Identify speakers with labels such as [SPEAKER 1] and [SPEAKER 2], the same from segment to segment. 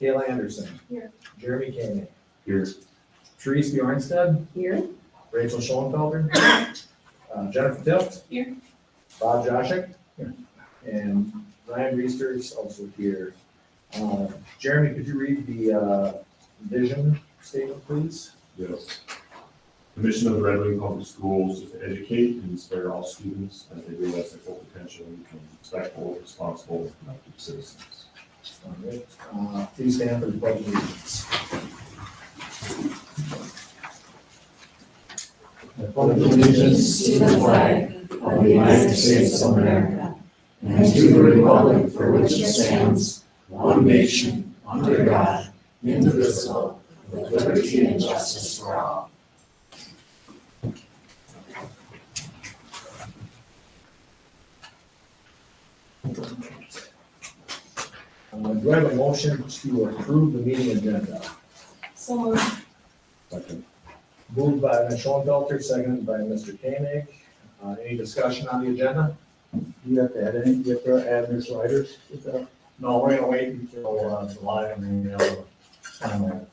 [SPEAKER 1] Kayla Anderson.
[SPEAKER 2] Here.
[SPEAKER 1] Jeremy Koenig.
[SPEAKER 3] Here.
[SPEAKER 1] Therese Bjornstad.
[SPEAKER 2] Here.
[SPEAKER 1] Rachel Schoenfelder. Jennifer Tilt.
[SPEAKER 2] Here.
[SPEAKER 1] Bob Joshik. Here. And Ryan Reister is also here. Jeremy, could you read the vision statement, please?
[SPEAKER 3] Yes. The mission of the Red Wing Public Schools is to educate and inspire all students as they realize their full potential and become respectful, responsible, and productive citizens.
[SPEAKER 1] All right. Please stand for the pledge of allegiance.
[SPEAKER 4] I pledge allegiance to the flag of the United States of America and to the republic for which it stands, one nation, under God, indivisible, with liberty and justice for all.
[SPEAKER 1] Do I have a motion to approve the meeting agenda?
[SPEAKER 2] So moved.
[SPEAKER 3] Second.
[SPEAKER 1] Moved by Ms. Schoenfelder, seconded by Mr. Koenig. Any discussion on the agenda?
[SPEAKER 5] You have to add any, you have to add new sliders?
[SPEAKER 6] No, we're gonna wait until July and then they'll sign that.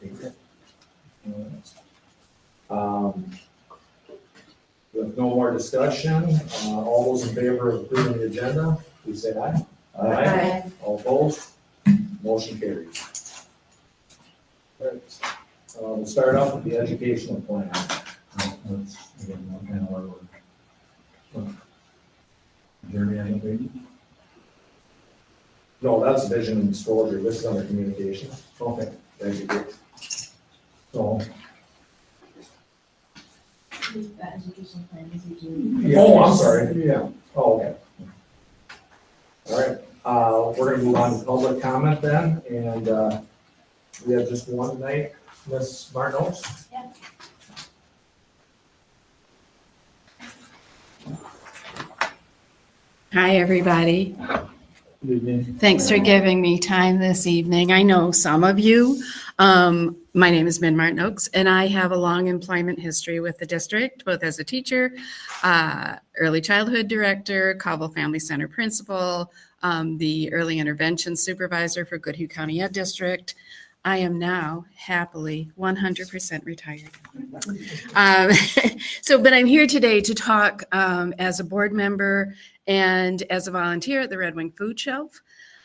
[SPEAKER 1] With no more discussion, all those in favor of approving the agenda, please say aye.
[SPEAKER 2] Aye.
[SPEAKER 1] All opposed? Motion carried. Right. We'll start off with the educational plan.
[SPEAKER 6] That's, again, one kind of word. Jeremy, anything?
[SPEAKER 1] No, that's vision and disclosure. This is under communications.
[SPEAKER 6] Okay,
[SPEAKER 1] Educate.
[SPEAKER 6] so,
[SPEAKER 2] That education plan is usually.
[SPEAKER 1] Oh, I'm sorry. Yeah. Oh, okay. All right. We're gonna move on to public comment then, and we have just one tonight. Ms. Marnos?
[SPEAKER 2] Yeah.
[SPEAKER 7] Hi, everybody.
[SPEAKER 5] Good evening.
[SPEAKER 7] Thanks for giving me time this evening. I know some of you. My name is Min Martin Oaks, and I have a long employment history with the district, both as a teacher, early childhood director, Caldwell Family Center principal, the early intervention supervisor for Goodhue County Ed District. I am now happily 100% retired. But I'm here today to talk as a board member and as a volunteer at the Red Wing Food Shelf.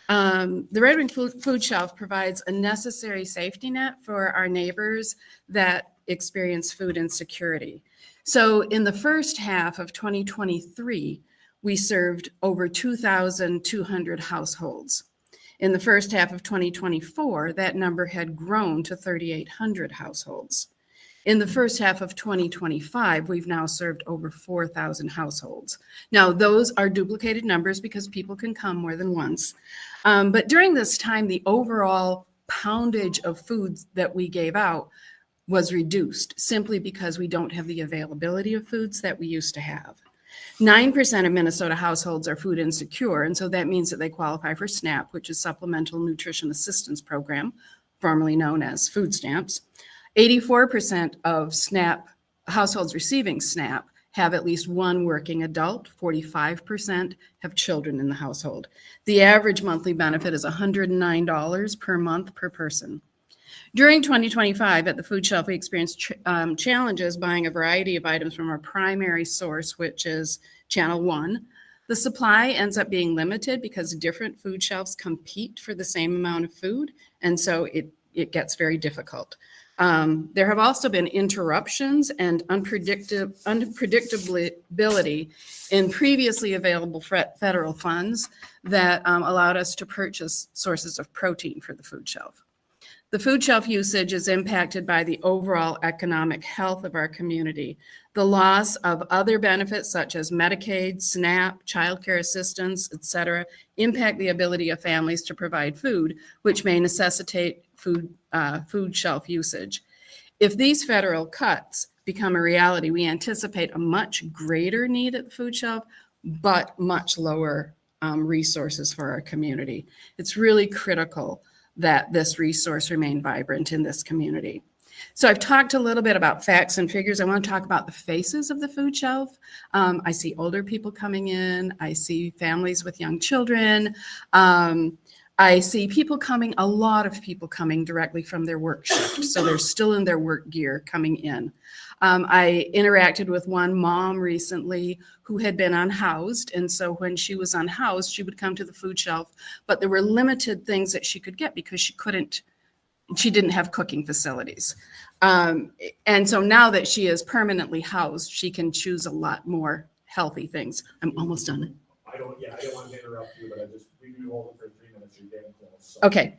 [SPEAKER 7] The Red Wing Food Shelf provides a necessary safety net for our neighbors that experience food insecurity. So in the first half of 2023, we served over 2,200 households. In the first half of 2024, that number had grown to 3,800 households. In the first half of 2025, we've now served over 4,000 households. Now, those are duplicated numbers because people can come more than once. But during this time, the overall poundage of foods that we gave out was reduced simply because we don't have the availability of foods that we used to have. 9% of Minnesota households are food insecure, and so that means that they qualify for SNAP, which is Supplemental Nutrition Assistance Program, formerly known as food stamps. 84% of SNAP households receiving SNAP have at least one working adult. 45% have children in the household. The average monthly benefit is $109 per month per person. During 2025 at the food shelf, we experienced challenges buying a variety of items from our primary source, which is Channel One. The supply ends up being limited because different food shelves compete for the same amount of food, and so it gets very difficult. There have also been interruptions and unpredictability in previously available federal funds that allowed us to purchase sources of protein for the food shelf. The food shelf usage is impacted by the overall economic health of our community. The loss of other benefits such as Medicaid, SNAP, childcare assistance, et cetera, impact the ability of families to provide food, which may necessitate food shelf usage. If these federal cuts become a reality, we anticipate a much greater need at the food shelf, but much lower resources for our community. It's really critical that this resource remain vibrant in this community. So I've talked a little bit about facts and figures. I want to talk about the faces of the food shelf. I see older people coming in. I see families with young children. I see people coming, a lot of people coming directly from their work shift. So they're still in their work gear coming in. I interacted with one mom recently who had been unhoused. And so when she was unhoused, she would come to the food shelf, but there were limited things that she could get because she didn't have cooking facilities. And so now that she is permanently housed, she can choose a lot more healthy things. I'm almost done.
[SPEAKER 1] I don't want to interrupt you, but we do hold it for 3 minutes, you're getting close. So.
[SPEAKER 7] Okay.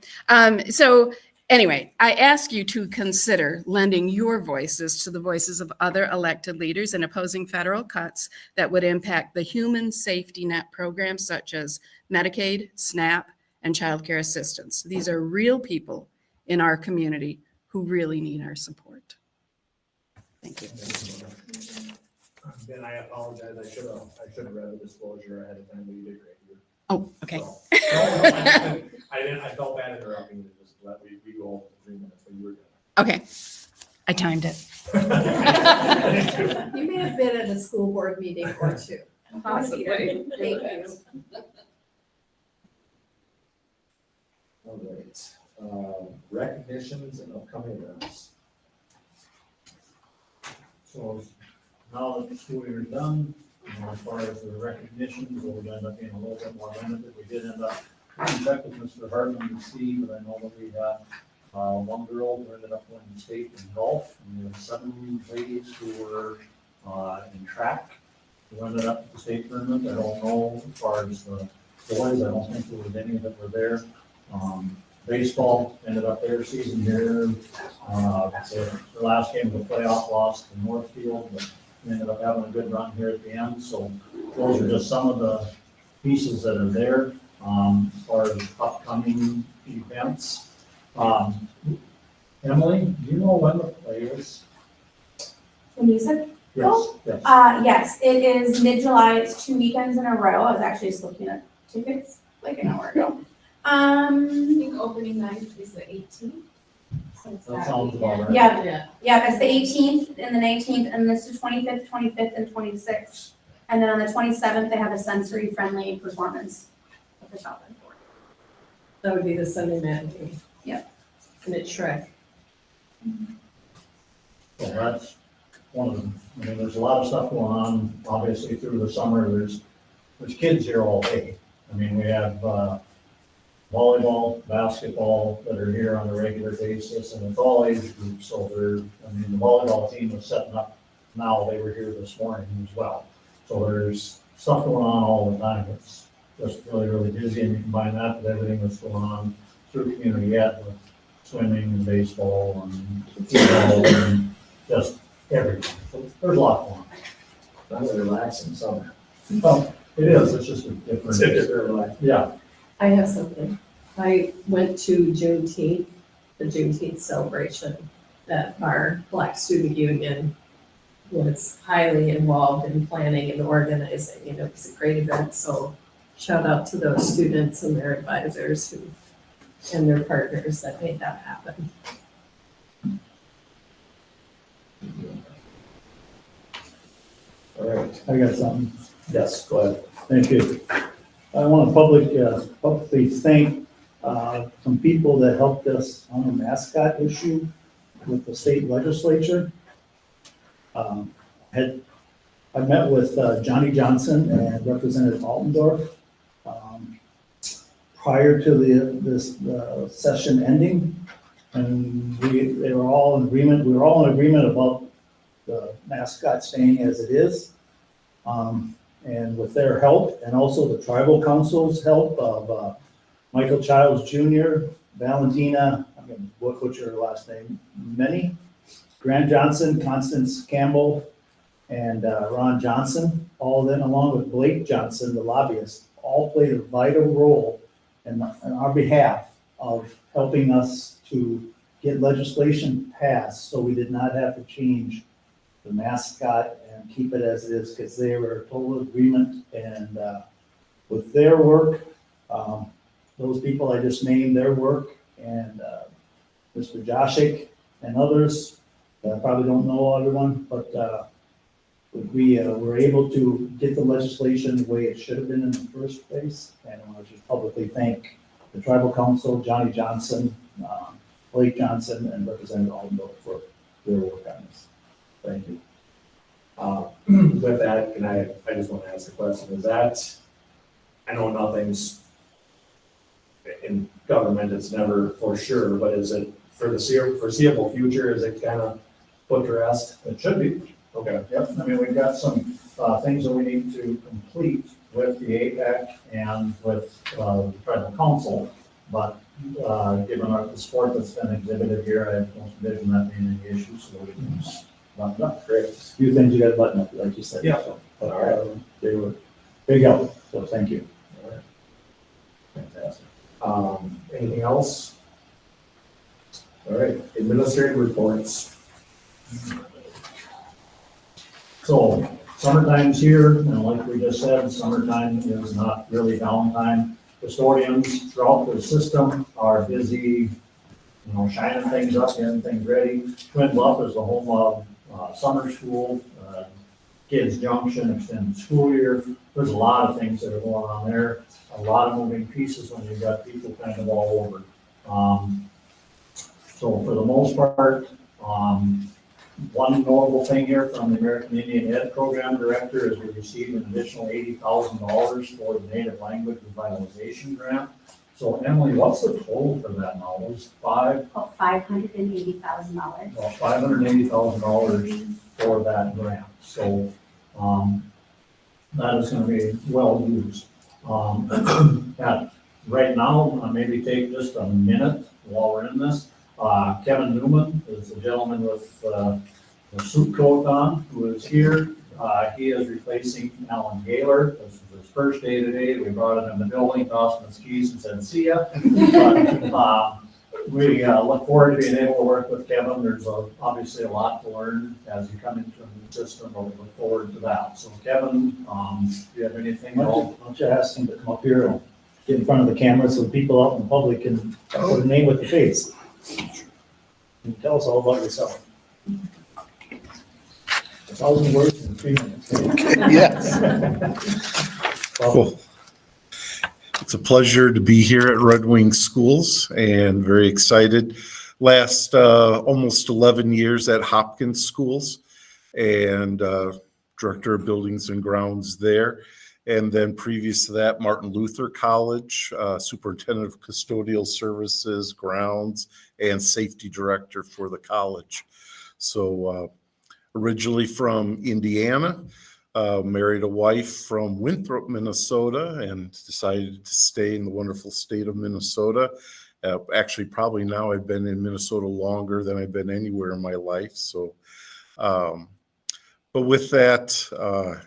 [SPEAKER 7] So anyway, I ask you to consider lending your voices to the voices of other elected leaders in opposing federal cuts that would impact the human safety net programs such as Medicaid, SNAP, and child care assistance. These are real people in our community who really need our support. Thank you.
[SPEAKER 1] Ben, I apologize. I should have read the disclosure ahead of time, but you did great.
[SPEAKER 7] Oh, okay.
[SPEAKER 1] So, I felt bad interrupting you. Just let we go over 3 minutes, but you were good.
[SPEAKER 7] Okay. I timed it.
[SPEAKER 1] Thank you.
[SPEAKER 2] You may have been at a school board meeting or two.
[SPEAKER 7] Possibly.
[SPEAKER 2] Thank you.
[SPEAKER 1] All right. Recognitions and upcoming events.
[SPEAKER 6] So now that the school year is done, as far as the recognitions, we'll end up being a little bit more limited. We did end up check with Mr. Hardman to see, but I know that we had one girl who ended up winning state in golf, and we had 7 ladies who were in track who ended up at the state tournament. I don't know as far as the boys, I don't think there was any that were there. Baseball ended up their season here. The last game of the playoff lost to Northfield, but we ended up having a good run here at the end. So those are just some of the pieces that are there as far as upcoming events. Emily, do you know when the play is?
[SPEAKER 8] The music?
[SPEAKER 6] Yes, yes.
[SPEAKER 8] Yes, it is mid-July. It's 2 weekends in a row. I was actually just looking at tickets like an hour ago.
[SPEAKER 2] I think opening night is the 18th. So it's
[SPEAKER 6] That sounds about right.
[SPEAKER 8] Yeah, yeah, it's the 18th and the 19th, and this is 25th, 25th, and 26th. And then on the 27th, they have a sensory-friendly performance at the Shopland Fort.
[SPEAKER 2] That would be the Sunday matinee.
[SPEAKER 8] Yep.
[SPEAKER 2] And it's Shrek.
[SPEAKER 6] So that's one of them. I mean, there's a lot of stuff going on, obviously through the summer. There's kids here all day. I mean, we have volleyball, basketball that are here on a regular basis, and it's all age groups. So the volleyball team was setting up now. They were here this morning as well. So there's stuff going on all the time. It's just really, really busy, and you combine that with everything that's going on through community ed with swimming and baseball and football and just everything. So there's a lot going on.
[SPEAKER 1] Not relaxing summer.
[SPEAKER 6] Well, it is. It's just a different.
[SPEAKER 1] It's very relaxing.
[SPEAKER 6] Yeah.
[SPEAKER 2] I have something. I went to Juneteenth, the Juneteenth celebration that our Black Student Union was highly involved in planning and organizing. It was a great event. So shout out to those students and their advisors and their partners that made that happen.
[SPEAKER 1] All right.
[SPEAKER 5] I got something.
[SPEAKER 1] Yes, go ahead.
[SPEAKER 5] Thank you. I want to publicly thank some people that helped us on the mascot issue with the state legislature. I met with Johnny Johnson and Representative Altendorf prior to this session ending, and they were all in agreement. We were all in agreement about the mascot staying as it is. And with their help, and also the tribal council's help of Michael Childs Jr., Valentina, I'm going to butcher her last name, Many, Grant Johnson, Constance Campbell, and Ron Johnson, all of them, along with Blake Johnson, the lobbyist, all played a vital role in our behalf of helping us to get legislation passed so we did not have to change the mascot and keep it as it is, because they were in total agreement. And with their work, those people I just named, their work, and Mr. Joshik and others, I probably don't know everyone, but we were able to get the legislation the way it should have been in the first place. And I want to just publicly thank the tribal council, Johnny Johnson, Blake Johnson, and Representative Aldenberg for their work on this. Thank you.
[SPEAKER 1] With that, I just want to ask a question, is that, I know nothing's in government, it's never for sure, but is it for the foreseeable future, is it kind of put to rest?
[SPEAKER 6] It should be.
[SPEAKER 1] Okay,
[SPEAKER 6] Yep, I mean, we've got some things that we need to complete with the APEC and with the tribal council, but given the support that's been exhibited here, I don't envision that being any issue, so we can just wrap it up.
[SPEAKER 1] great.
[SPEAKER 5] A few things you got to button up, like you said.
[SPEAKER 1] Yeah.
[SPEAKER 5] But,
[SPEAKER 1] All right.
[SPEAKER 5] they were big help, so thank you.
[SPEAKER 1] All right. Fantastic. Anything else? All right, administrative reports.
[SPEAKER 6] So summertime's here, and like we just said, summertime is not really downtime. Custodians throughout the system are busy, shining things up, getting things ready. Twin Bluff is the home of summer school, Kids Junction, extended school year. There's a lot of things that are going on there. A lot of moving pieces when you've got people kind of all over. So for the most part, one notable thing here from the American Indian Ed Program Director is we received an additional $80,000 for the Native Language Revitalization Grant. So Emily, what's the total for that now? It was
[SPEAKER 8] About $580,000.
[SPEAKER 6] about $580,000 for that grant. So, that is gonna be well used. Right now, maybe take just a minute while we're in this. Kevin Newman is the gentleman with the suit coat on who is here. He is replacing Alan Gaylor. This is his first day today. We brought him in the building, tossed him his keys and said, see ya. But, we look forward to being able to work with Kevin. There's obviously a lot to learn as you come into the system, but we look forward to that. So Kevin, do you have anything else?
[SPEAKER 5] Why don't you ask him to come up here and get in front of the camera so people out in the public can put a name with the face? And tell us all about yourself. 1,000 words in 3 minutes.
[SPEAKER 9] Yes. Well, it's a pleasure to be here at Red Wing Schools and very excited. Last almost 11 years at Hopkins Schools and Director of Buildings and Grounds there. And then previous to that, Martin Luther College, Superintendent of Custodial Services, Grounds, and Safety Director for the college. So originally from Indiana, married a wife from Winthrop, Minnesota, and decided to stay in the wonderful state of Minnesota. Actually, probably now I've been in Minnesota longer than I've been anywhere in my life. So, but with that,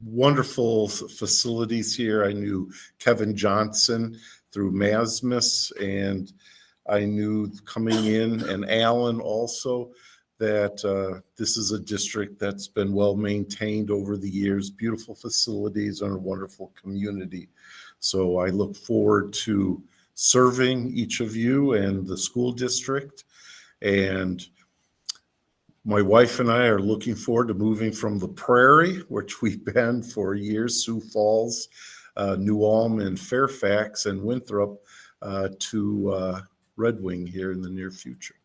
[SPEAKER 9] wonderful facilities here. I knew Kevin Johnson through Masmus, and I knew coming in, and Alan also, that this is a district that's been well maintained over the years, beautiful facilities and a wonderful community. So I look forward to serving each of you and the school district. And my wife and I are looking forward to moving from the Prairie, which we've been for years, Sioux Falls, New Ulm, and Fairfax, and Winthrop, to Red Wing here in the near future.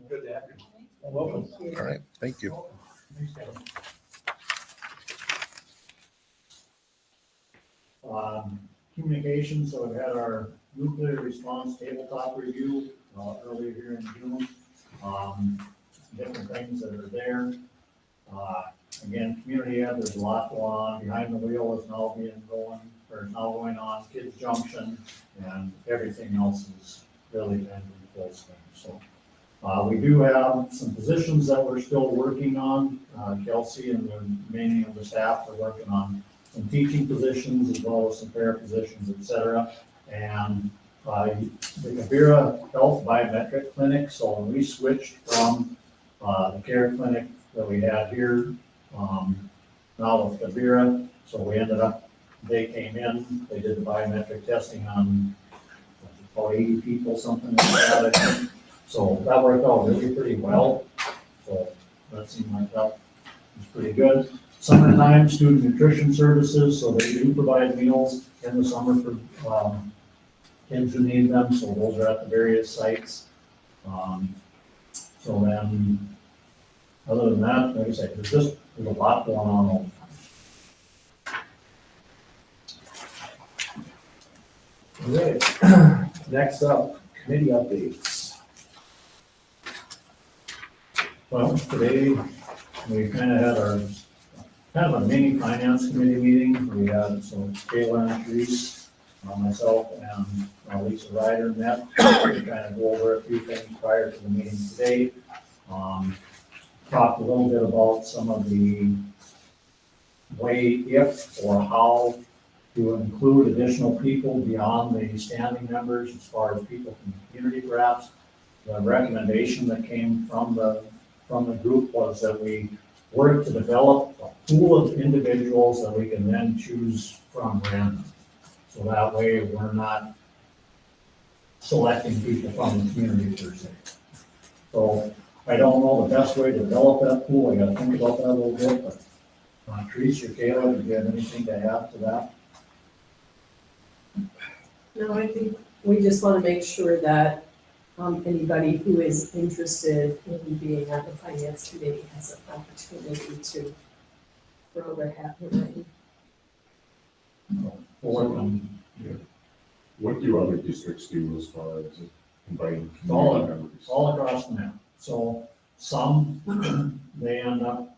[SPEAKER 1] Good to have you.
[SPEAKER 5] Welcome.
[SPEAKER 9] All right, thank you.
[SPEAKER 6] Communications, so we've had our nuclear response tabletop review earlier here in June. Different things that are there. Again, community ed, there's a lot going on. Behind the Wheel is now going on, Kids Junction, and everything else is really been in full swing. So we do have some positions that we're still working on. Kelsey and the remaining of the staff are working on some teaching positions as well as some para positions, et cetera. And the Kavira Health Biometric Clinic, so when we switched from the care clinic that we had here, now with Kavira, so we ended up, they came in, they did the biometric testing on about 80 people, something like that, I think. So that worked out really pretty well. So that seemed like that was pretty good. Summertime, student nutrition services, so they do provide meals in the summer for kids who need them, so those are at the various sites. So then, other than that, like I said, there's a lot going on all the time.
[SPEAKER 1] All right, next up, committee updates.
[SPEAKER 6] Well, today, we kind of had our, kind of a mini finance committee meeting. We had, so Kayla and Reese, myself and Lisa Ryder met to kind of go over a few things prior to the meeting today. Talked a little bit about some of the way if or how to include additional people beyond the standing members as far as people from the community perhaps. The recommendation that came from the group was that we work to develop a pool of individuals that we can then choose from random. So that way we're not selecting people from the community per se. So I don't know the best way to develop that pool. I gotta think about that a little bit, but Teresa or Kayla, do you have anything to add to that?
[SPEAKER 2] No, I think we just want to make sure that anybody who is interested in being on the finance committee has an opportunity to throw their hat in the ring.
[SPEAKER 6] Or,
[SPEAKER 3] What do other districts do as far as inviting
[SPEAKER 6] All
[SPEAKER 3] community
[SPEAKER 6] of
[SPEAKER 3] members?
[SPEAKER 6] all across the map. So some, they end up,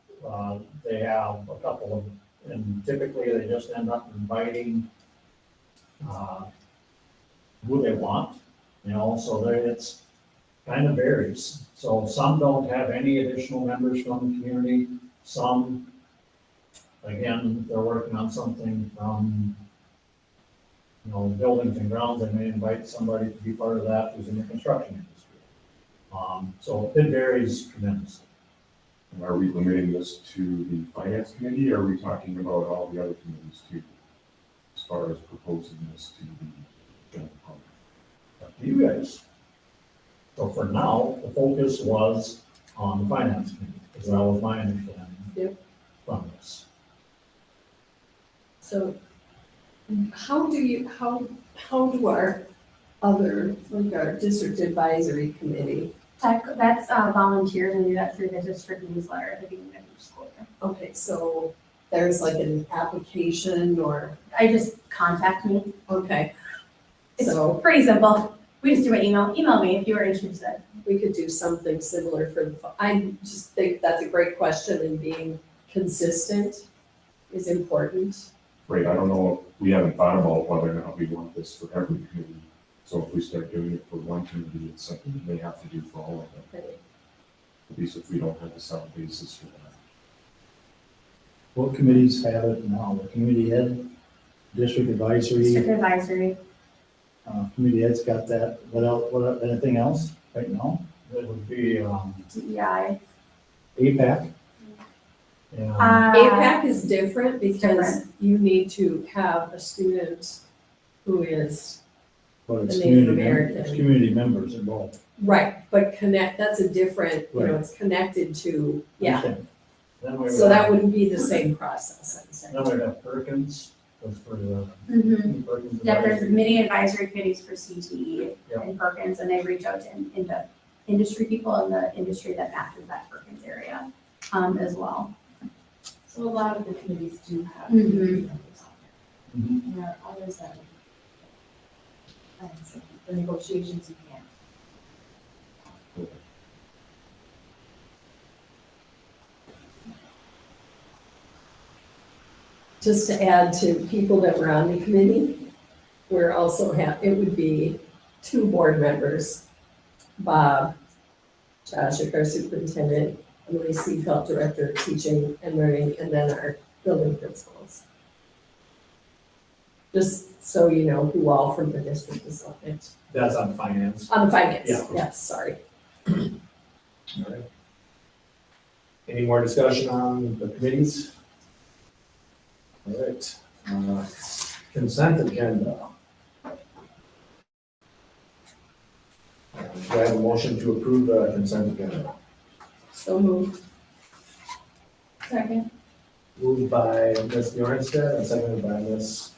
[SPEAKER 6] they have a couple of, and typically they just end up inviting who they want, so it's kind of varies. So some don't have any additional members from the community. Some, again, they're working on something from, buildings and grounds, they may invite somebody to be part of that who's in the construction industry. So it varies tremendously.
[SPEAKER 3] And are we limiting this to the finance committee, or are we talking about all the other committees too? As far as proposing this to the general public?
[SPEAKER 6] Up to you guys. So for now, the focus was on the finance committee, because that was my understanding.
[SPEAKER 2] Yep.
[SPEAKER 6] From this.
[SPEAKER 2] So how do our other, like our district advisory committee,
[SPEAKER 8] That's volunteers and do that through the district newsletter at the beginning of each school year.
[SPEAKER 2] okay, so there's like an application or,
[SPEAKER 8] I just contact me.
[SPEAKER 2] okay.
[SPEAKER 8] It's
[SPEAKER 2] So
[SPEAKER 8] pretty simple. We just do an email. Email me if you are interested.
[SPEAKER 2] we could do something similar for the, I just think that's a great question, and being consistent is important.
[SPEAKER 3] Right, I don't know, we haven't thought about whether or not we want this for every committee. So if we start doing it for one committee, it's something we may have to do for all of them, at least if we don't have a solid basis for that.
[SPEAKER 5] What committees have it now? The community head, district advisory,
[SPEAKER 8] District advisory.
[SPEAKER 5] community head's got that. Anything else right now?
[SPEAKER 6] That would be,
[SPEAKER 8] DEI.
[SPEAKER 5] APAC?
[SPEAKER 6] and
[SPEAKER 2] APAC is different because
[SPEAKER 8] different.
[SPEAKER 2] you need to have a student who is,
[SPEAKER 5] But it's
[SPEAKER 2] The Native
[SPEAKER 5] community,
[SPEAKER 2] American.
[SPEAKER 5] it's community members involved.
[SPEAKER 2] right, but that's a different,
[SPEAKER 5] Right.
[SPEAKER 2] it's connected to, yeah.
[SPEAKER 5] Understand.
[SPEAKER 6] then we would
[SPEAKER 2] So that
[SPEAKER 6] have,
[SPEAKER 2] wouldn't be the same process, I'm saying.
[SPEAKER 6] then we'd have Perkins, was for the
[SPEAKER 8] Mm-hmm.
[SPEAKER 6] Perkins.
[SPEAKER 8] Yep, there's
[SPEAKER 6] advisory.
[SPEAKER 8] many advisory committees for CTE
[SPEAKER 6] Yep.
[SPEAKER 8] and Perkins, and they reach out to into industry people in the industry that matches that Perkins area as well.
[SPEAKER 10] So a lot of the committees do have
[SPEAKER 8] Mhm.
[SPEAKER 10] community members on there.
[SPEAKER 6] Mhm.
[SPEAKER 10] And there are others that, the negotiations you can't.
[SPEAKER 2] Just to add to people that were on the committee, we're also it would be 2 board members, Bob Joshik, our superintendent, Emily Seafeld, director of teaching and learning, and then our building principals. Just so you know who all from the district is on it.
[SPEAKER 1] That's on finance.
[SPEAKER 2] On the finance,
[SPEAKER 1] Yeah.
[SPEAKER 2] yes, sorry.
[SPEAKER 1] All right. Any more discussion on the committees? All right, consent agenda. Do I have a motion to approve the consent agenda?
[SPEAKER 2] So moved.
[SPEAKER 8] Second.
[SPEAKER 1] Moved by Ms. Bjornstead and seconded by Ms.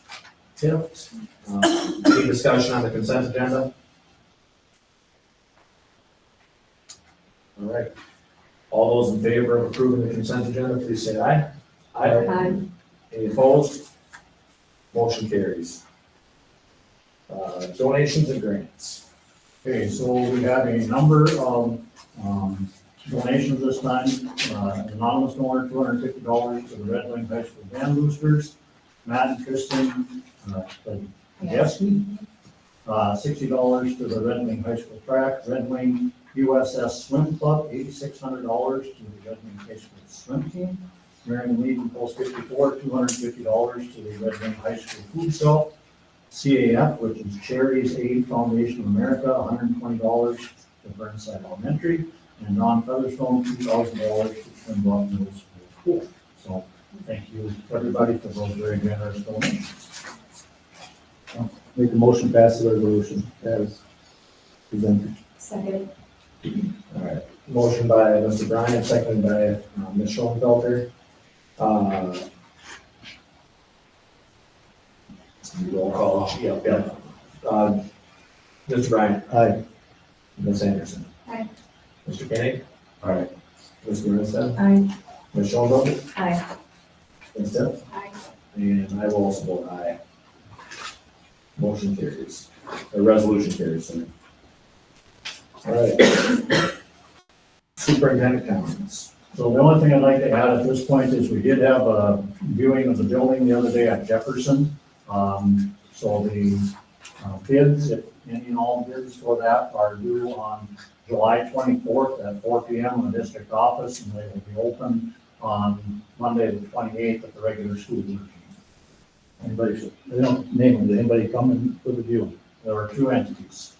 [SPEAKER 1] Tift. Any discussion on the consent agenda? All right. All those in favor of approving the consent agenda, please say aye.
[SPEAKER 2] Aye.
[SPEAKER 1] Any opposed? Motion carries. Donations and grants.
[SPEAKER 6] Okay, so we had a number of donations this time. Anonymous donor, $250 to the Red Wing High School Band Boosters. Matt and Kristen Podesta, $60 to the Red Wing High School Track. Red Wing USS Swim Club, $8,600 to the Red Wing High School Swim Team. Marion Legion Post 54, $250 to the Red Wing High School Food Shelf. CAF, which is Charities Aid Foundation of America, $120 to Burnside Elementary, and Don Featherstone, $2,000 to Twin Bluff Middle School. So thank you to everybody for those very generous donations.
[SPEAKER 5] Make a motion, pass the resolution as presented.
[SPEAKER 10] Second.
[SPEAKER 1] All right. Motion by Mr. Bryant, seconded by Ms. Schoenfelder. Roll call. Yep. Mr. Bryant.
[SPEAKER 5] Aye.
[SPEAKER 1] Ms. Anderson.
[SPEAKER 10] Aye.
[SPEAKER 1] Mr. Koenig.
[SPEAKER 3] All right,
[SPEAKER 1] Ms. Marissa.
[SPEAKER 2] Aye.
[SPEAKER 1] Ms. Schoenfelder.
[SPEAKER 2] Aye.
[SPEAKER 1] Ms. Tiff.
[SPEAKER 10] Aye.
[SPEAKER 1] And I will also vote aye. Motion carries. The resolution carries. Sorry. All right. Superintendent comments.
[SPEAKER 6] So the only thing I'd like to add at this point is we did have a viewing of the building the other day at Jefferson. So the bids, if any and all bids for that are due on July 24th at 4 p.m. in the district office, and they will be open on Monday the 28th at the regular school year.
[SPEAKER 5] Anybody, they don't name them, did anybody come in for the viewing?
[SPEAKER 6] There are two entities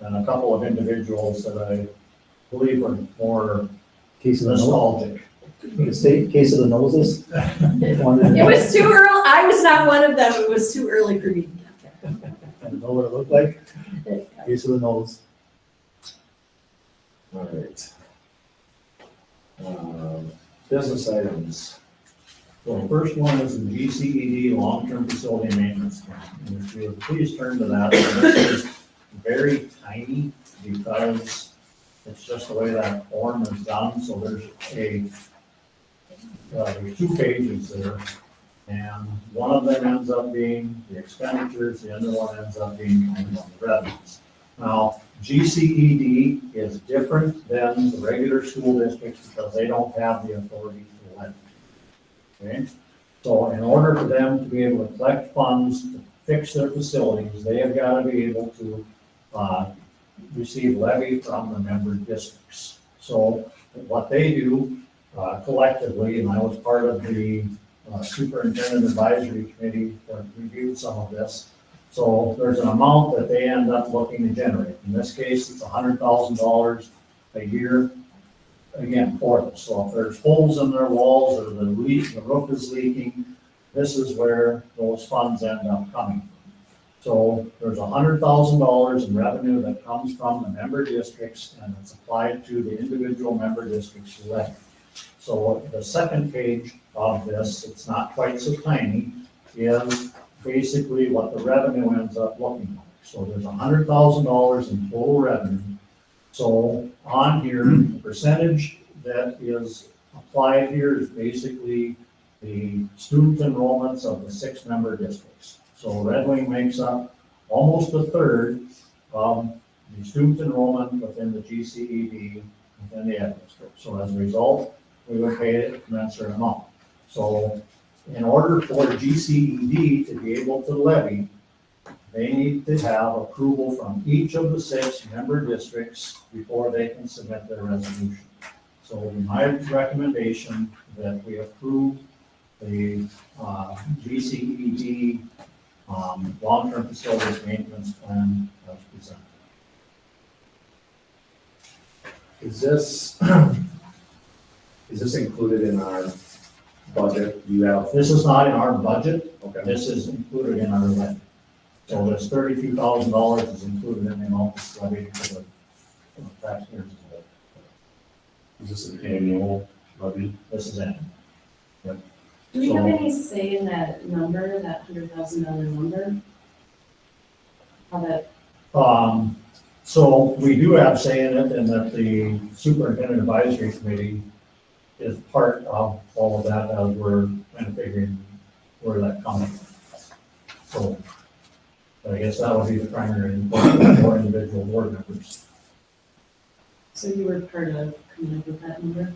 [SPEAKER 6] and a couple of individuals that I believe are more
[SPEAKER 5] Case of the nose,
[SPEAKER 6] nostalgic.
[SPEAKER 5] the state case of the noses?
[SPEAKER 2] It was too early. I was not one of them. It was too early for me.
[SPEAKER 5] And know what it looked like? Case of the nose.
[SPEAKER 1] All right. Business items.
[SPEAKER 6] So the first one is the GCED Long-Term Facility Maintenance Plan. And if you would please turn to that, and this is very tiny because it's just the way that form is done, so there's there's 2 pages there. And one of them ends up being the expenditures, the other one ends up being kind of on the revenues. Now, GCED is different than the regular school districts because they don't have the authority to levy. Okay, so in order for them to be able to collect funds to fix their facilities, they have got to be able to receive levy from the member districts. So what they do collectively, and I was part of the superintendent advisory committee that reviewed some of this. So there's an amount that they end up looking to generate. In this case, it's $100,000 a year. Again, for them. So if there's holes in their walls or the roof is leaking, this is where those funds end up coming from. So there's $100,000 in revenue that comes from the member districts and it's applied to the individual member districts levy. So the second page of this, it's not quite so tiny, is basically what the revenue ends up looking like. So there's $100,000 in total revenue. So on here, the percentage that is applied here is basically the student enrollments of the 6 member districts. So Red Wing makes up almost a third of the student enrollment within the GCED within the ed district. So as a result, we would pay a commensurate amount. So in order for GCED to be able to levy, they need to have approval from each of the 6 member districts before they can submit their resolution. So my recommendation that we approve the GCED long-term facilities maintenance plan as presented.
[SPEAKER 1] Is this included in our budget? You have,
[SPEAKER 6] This is not in our budget,
[SPEAKER 1] okay.
[SPEAKER 6] this is included in our levy. So this $32,000 is included in the amount that's levied for the taxpayers as well.
[SPEAKER 3] is this an annual levy?
[SPEAKER 6] This is it.
[SPEAKER 10] Do we have any say in that number, that $100,000 number? How that,
[SPEAKER 6] So we do have say in it, and that the superintendent advisory committee is part of all of that as we're kind of figuring where that comes from. So I guess that would be the primary input for individual board members.
[SPEAKER 10] so you were part of coming up with that number?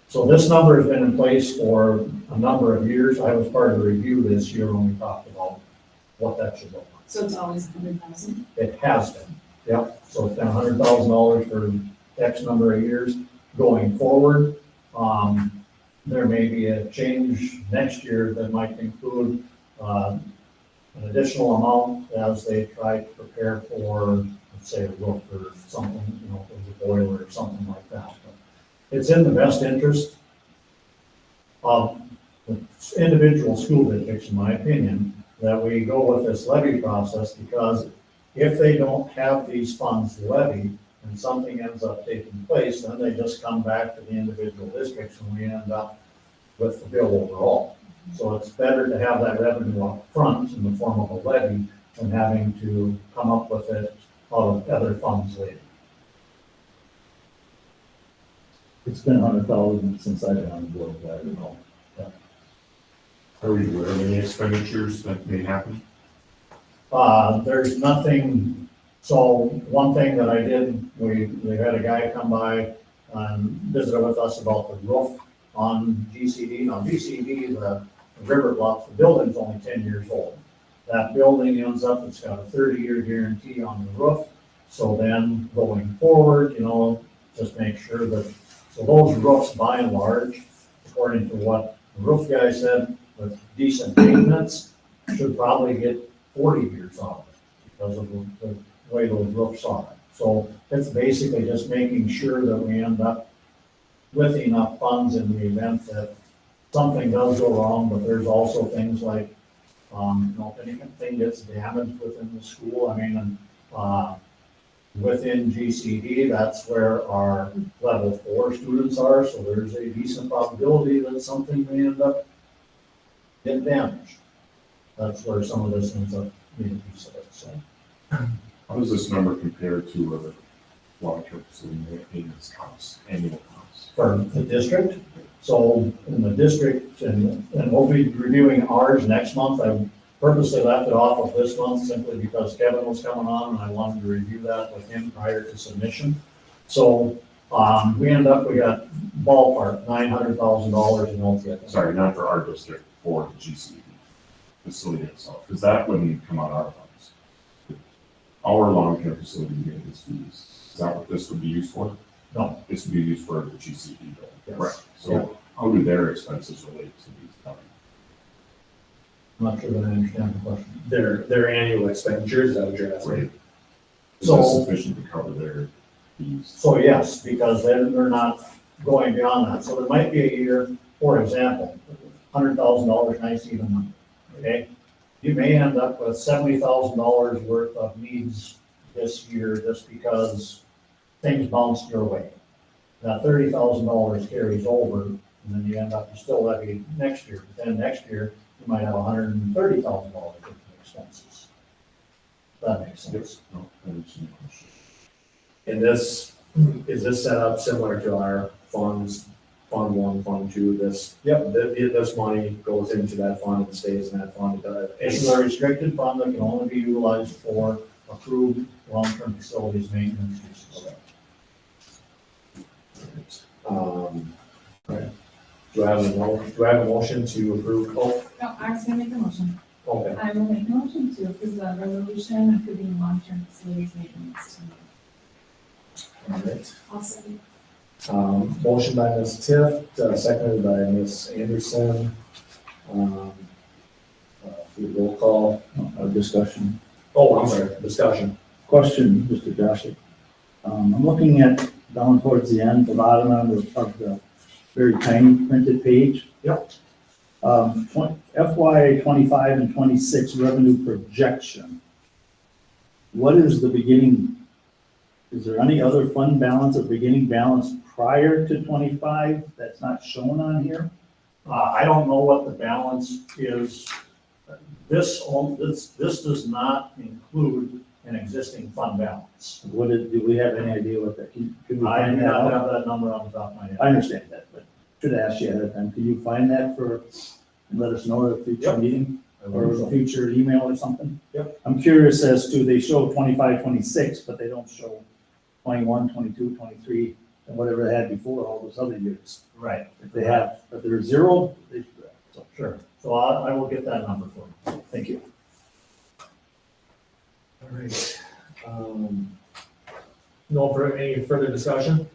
[SPEAKER 6] So this number has been in place for a number of years. I was part of the review this year when we talked about what that should look like.
[SPEAKER 10] So it's always 100,000?
[SPEAKER 6] It has been, yep. So it's been $100,000 for X number of years. Going forward, there may be a change next year that might include an additional amount as they try to prepare for, let's say, a roof or something, a boiler or something like that. But it's in the best interest of the individual school districts, in my opinion, that we go with this levy process, because if they don't have these funds levied and something ends up taking place, then they just come back to the individual districts and we end up with the bill overall. So it's better to have that revenue up front in the form of a levy than having to come up with it out of other funds later.
[SPEAKER 5] It's been 100,000 since I've been on the board, I don't know.
[SPEAKER 3] Are we aware of any expenditures that may happen?
[SPEAKER 6] There's nothing, so one thing that I did, we had a guy come by and visit with us about the roof on GCD. Now GCD, the River Bluff, the building's only 10 years old. That building ends up, it's got a 30-year guarantee on the roof. So then going forward, just make sure that, so those roofs by and large, according to what the roof guy said, with decent maintenance, should probably get 40 years out of it because of the way those roofs are. So it's basically just making sure that we end up with enough funds in the event that something does go wrong, but there's also things like, if anything gets damaged within the school, within GCD, that's where our level 4 students are, so there's a decent probability that something may end up getting damaged. That's where some of this ends up being a piece of it, so.
[SPEAKER 3] How does this number compare to a long-term facility maintenance costs, annual costs?
[SPEAKER 6] For the district, so in the district, and we'll be reviewing ours next month. I purposely left it off of this month simply because Kevin was coming on and I wanted to review that with him prior to submission. So, we got ballpark $900,000 in LTIP.
[SPEAKER 3] Sorry, not for our district, for the GCD facility itself, because that wouldn't come out of our funds. Our long-term facility maintenance fees, is that what this would be used for?
[SPEAKER 6] No.
[SPEAKER 3] This would be used for the GCD bill.
[SPEAKER 6] Yes.
[SPEAKER 3] Correct. So how do their expenses relate to these?
[SPEAKER 6] I'm not sure that I understand the question.
[SPEAKER 1] Their annual expenditures, is that what you're asking?
[SPEAKER 3] Right. Is
[SPEAKER 6] So-
[SPEAKER 3] this sufficient to cover their fees?
[SPEAKER 6] So yes, because then they're not going beyond that. So there might be a year, for example, $100,000, nice even number, okay? You may end up with $70,000 worth of needs this year just because things bounced your way. That $30,000 carries over, and then you still levy next year. But then next year, you might have $130,000 in expenses. That makes sense.
[SPEAKER 3] No, I understand the question.
[SPEAKER 1] And is this set up similar to our funds, Fund 1, Fund 2, this?
[SPEAKER 6] Yep.
[SPEAKER 1] This money goes into that fund and stays in that fund.
[SPEAKER 6] It's a restricted fund that can only be utilized for approved long-term facilities maintenance uses.
[SPEAKER 1] Do I have a motion to approve? Oh,
[SPEAKER 10] No, I was gonna make a motion.
[SPEAKER 1] okay.
[SPEAKER 10] I will make a motion to approve the resolution approving long-term facilities maintenance.
[SPEAKER 1] All right.
[SPEAKER 10] I'll second.
[SPEAKER 1] Motion by Ms. Tift, seconded by Ms. Anderson. Roll call.
[SPEAKER 5] Discussion.
[SPEAKER 1] Oh, I'm sorry, discussion.
[SPEAKER 5] Question, Mr. Joshua. I'm looking at down towards the end, the bottom of the very tiny printed page.
[SPEAKER 6] Yep.
[SPEAKER 5] FY 25 and 26 revenue projection. What is the beginning? Is there any other fund balance or beginning balance prior to 25 that's not shown on here?
[SPEAKER 6] I don't know what the balance is. This does not include an existing fund balance.
[SPEAKER 5] Do we have any idea what that, can we
[SPEAKER 6] I do
[SPEAKER 5] find that
[SPEAKER 6] not
[SPEAKER 5] out?
[SPEAKER 6] have that number on the top of my
[SPEAKER 5] I
[SPEAKER 6] head.
[SPEAKER 5] understand that, but should ask you ahead of time, can you find that and let us know at a future
[SPEAKER 6] Yep.
[SPEAKER 5] meeting?
[SPEAKER 6] I
[SPEAKER 5] Or
[SPEAKER 6] will.
[SPEAKER 5] a future email or something?
[SPEAKER 6] Yep.
[SPEAKER 5] I'm curious as to, they show 25, 26, but they don't show 21, 22, 23, and whatever they had before, all those other years.
[SPEAKER 6] Right,
[SPEAKER 5] If they're zero, they should do that. So,
[SPEAKER 6] sure. So I will get that number for you.
[SPEAKER 5] thank you.
[SPEAKER 1] All right. No, for any further discussion?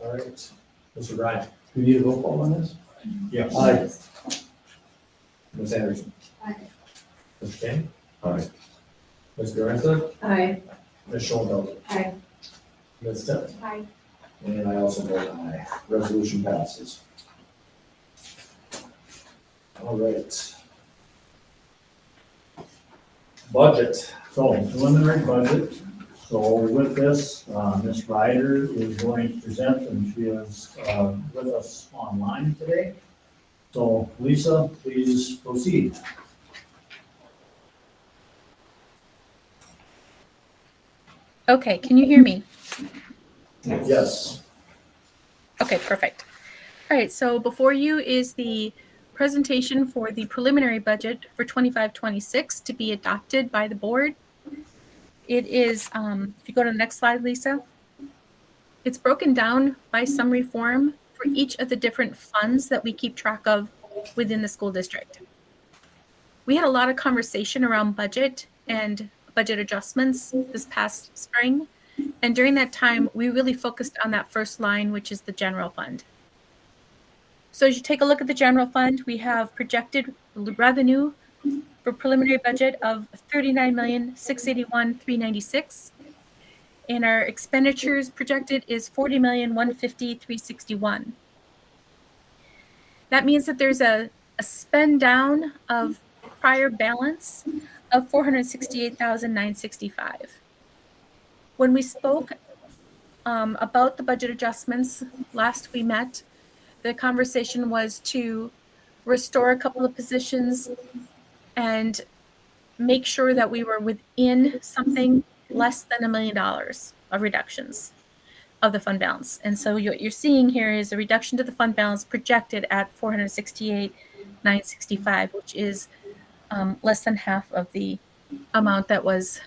[SPEAKER 1] All right, Mr. Ryan,
[SPEAKER 5] Do you need a roll call on this?
[SPEAKER 6] Yes.
[SPEAKER 5] Aye.
[SPEAKER 1] Ms. Anderson,
[SPEAKER 8] Aye.
[SPEAKER 1] Mr. King,
[SPEAKER 3] Aye.
[SPEAKER 1] Ms. Guerrero,
[SPEAKER 2] Aye.
[SPEAKER 1] Ms. Schoenfelder.
[SPEAKER 8] Aye.
[SPEAKER 1] Ms. Timm,
[SPEAKER 8] Aye.
[SPEAKER 1] and I also vote aye. Resolution passes. All right. Budget.
[SPEAKER 6] So preliminary budget. So with this, Ms. Ryder is going to present, and she is with us online today. So Lisa, please proceed.
[SPEAKER 11] Okay, can you hear me?
[SPEAKER 1] Yes.
[SPEAKER 11] Okay, perfect. All right, so before you is the presentation for the preliminary budget for 25-26 to be adopted by the board. It is, if you go to the next slide, Lisa, it's broken down by summary form for each of the different funds that we keep track of within the school district. We had a lot of conversation around budget and budget adjustments this past spring. And during that time, we really focused on that first line, which is the general fund. So as you take a look at the general fund, we have projected revenue for preliminary budget of $39,681,396. And our expenditures projected is $40,150,361. That means that there's a spend down of prior balance of $468,965. When we spoke about the budget adjustments last we met, the conversation was to restore a couple of positions and make sure that we were within something less than $1 million of reductions of the fund balance. And so what you're seeing here is a reduction to the fund balance projected at $468,965, which is less than half of the amount that was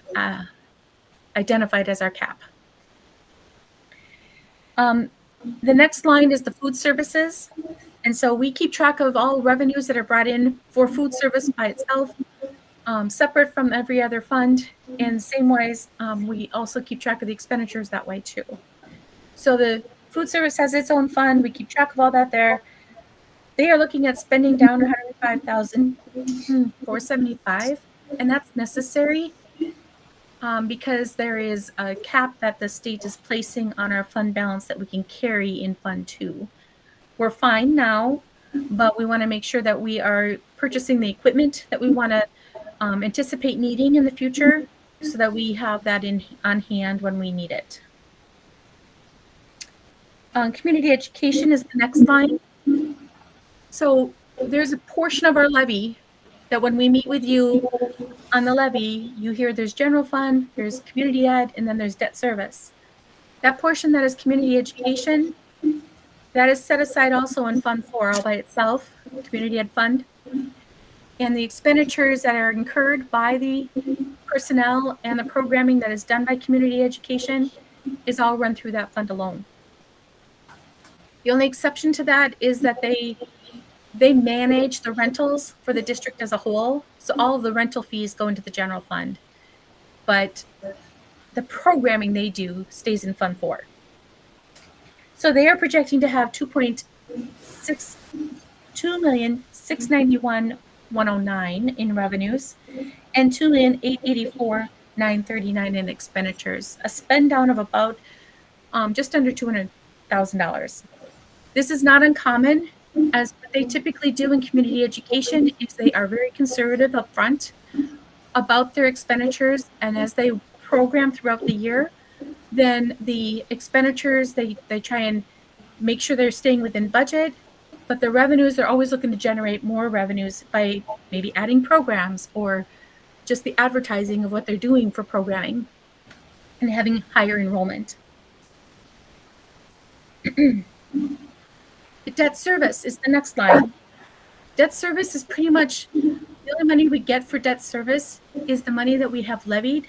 [SPEAKER 11] identified as our cap. The next line is the food services. And so we keep track of all revenues that are brought in for food service by itself, separate from every other fund. And same ways, we also keep track of the expenditures that way too. So the food service has its own fund. We keep track of all that there. They are looking at spending down $105,475, and that's necessary because there is a cap that the state is placing on our fund balance that we can carry in Fund 2. We're fine now, but we want to make sure that we are purchasing the equipment that we want to anticipate needing in the future so that we have that on hand when we need it. Community education is the next line. So there's a portion of our levy that when we meet with you on the levy, you hear there's general fund, there's community ed, and then there's debt service. That portion that is community education, that is set aside also in Fund 4 all by itself, community ed fund. And the expenditures that are incurred by the personnel and the programming that is done by community education is all run through that fund alone. The only exception to that is that they manage the rentals for the district as a whole. So all of the rental fees go into the general fund. But the programming they do stays in Fund 4. So they are projecting to have $2,691,109 in revenues and $2,884,939 in expenditures, a spend down of about just under $200,000. This is not uncommon, as what they typically do in community education is they are very conservative up front about their expenditures, and as they program throughout the year, then the expenditures, they try and make sure they're staying within budget, but the revenues, they're always looking to generate more revenues by maybe adding programs or just the advertising of what they're doing for programming and having higher enrollment. Debt service is the next line. Debt service is pretty much the only money we get for debt service is the money that we have levied,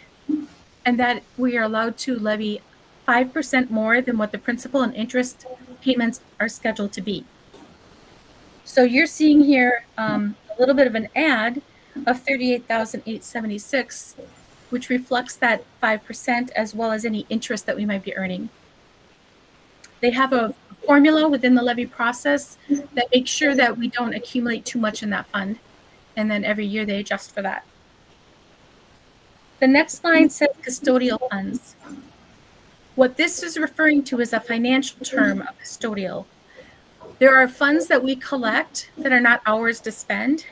[SPEAKER 11] and that we are allowed to levy 5% more than what the principal and interest payments are scheduled to be. So you're seeing here a little bit of an ad of $38,876, which reflects that 5% as well as any interest that we might be earning. They have a formula within the levy process that makes sure that we don't accumulate too much in that fund. And then every year they adjust for that. The next line says custodial funds. What this is referring to is a financial term of custodial. There are funds that we collect that are not ours to spend,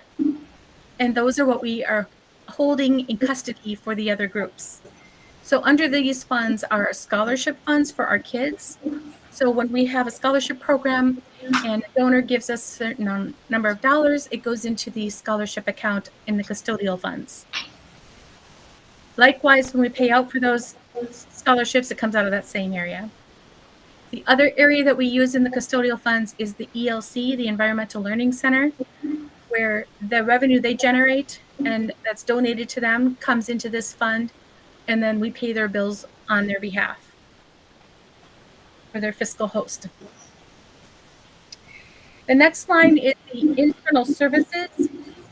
[SPEAKER 11] and those are what we are holding in custody for the other groups. So under these funds are scholarship funds for our kids. So when we have a scholarship program and a donor gives us a certain number of dollars, it goes into the scholarship account in the custodial funds. Likewise, when we pay out for those scholarships, it comes out of that same area. The other area that we use in the custodial funds is the ELC, the Environmental Learning Center, where the revenue they generate and that's donated to them comes into this fund, and then we pay their bills on their behalf for their fiscal host. The next line is the internal services,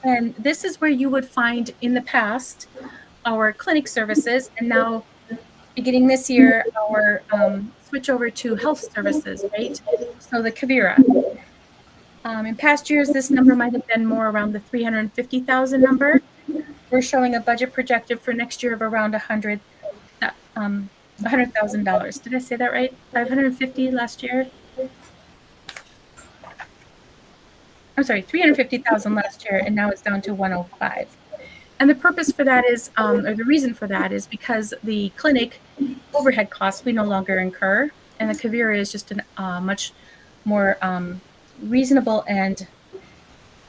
[SPEAKER 11] and this is where you would find in the past our clinic services, and now beginning this year our switch over to health services, right? So the Quivira. In past years, this number might have been more around the 350,000 number. We're showing a budget projected for next year of around $100,000. Did I say that right? 550 last year. I'm sorry, 350,000 last year, and now it's down to 105. And the purpose for that is, or the reason for that is because the clinic overhead costs we no longer incur, and the Quivira is just a much more reasonable and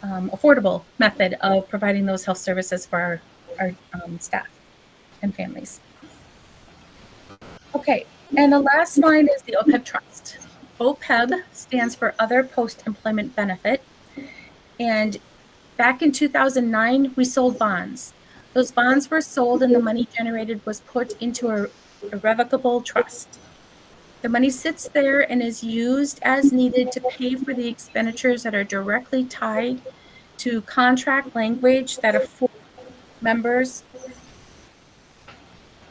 [SPEAKER 11] affordable method of providing those health services for our staff and families. Okay, and the last line is the OPEB trust. OPEB stands for Other Post-Employment Benefit, and back in 2009, we sold bonds. Those bonds were sold and the money generated was put into a irrevocable trust. The money sits there and is used as needed to pay for the expenditures that are directly tied to contract language that afford members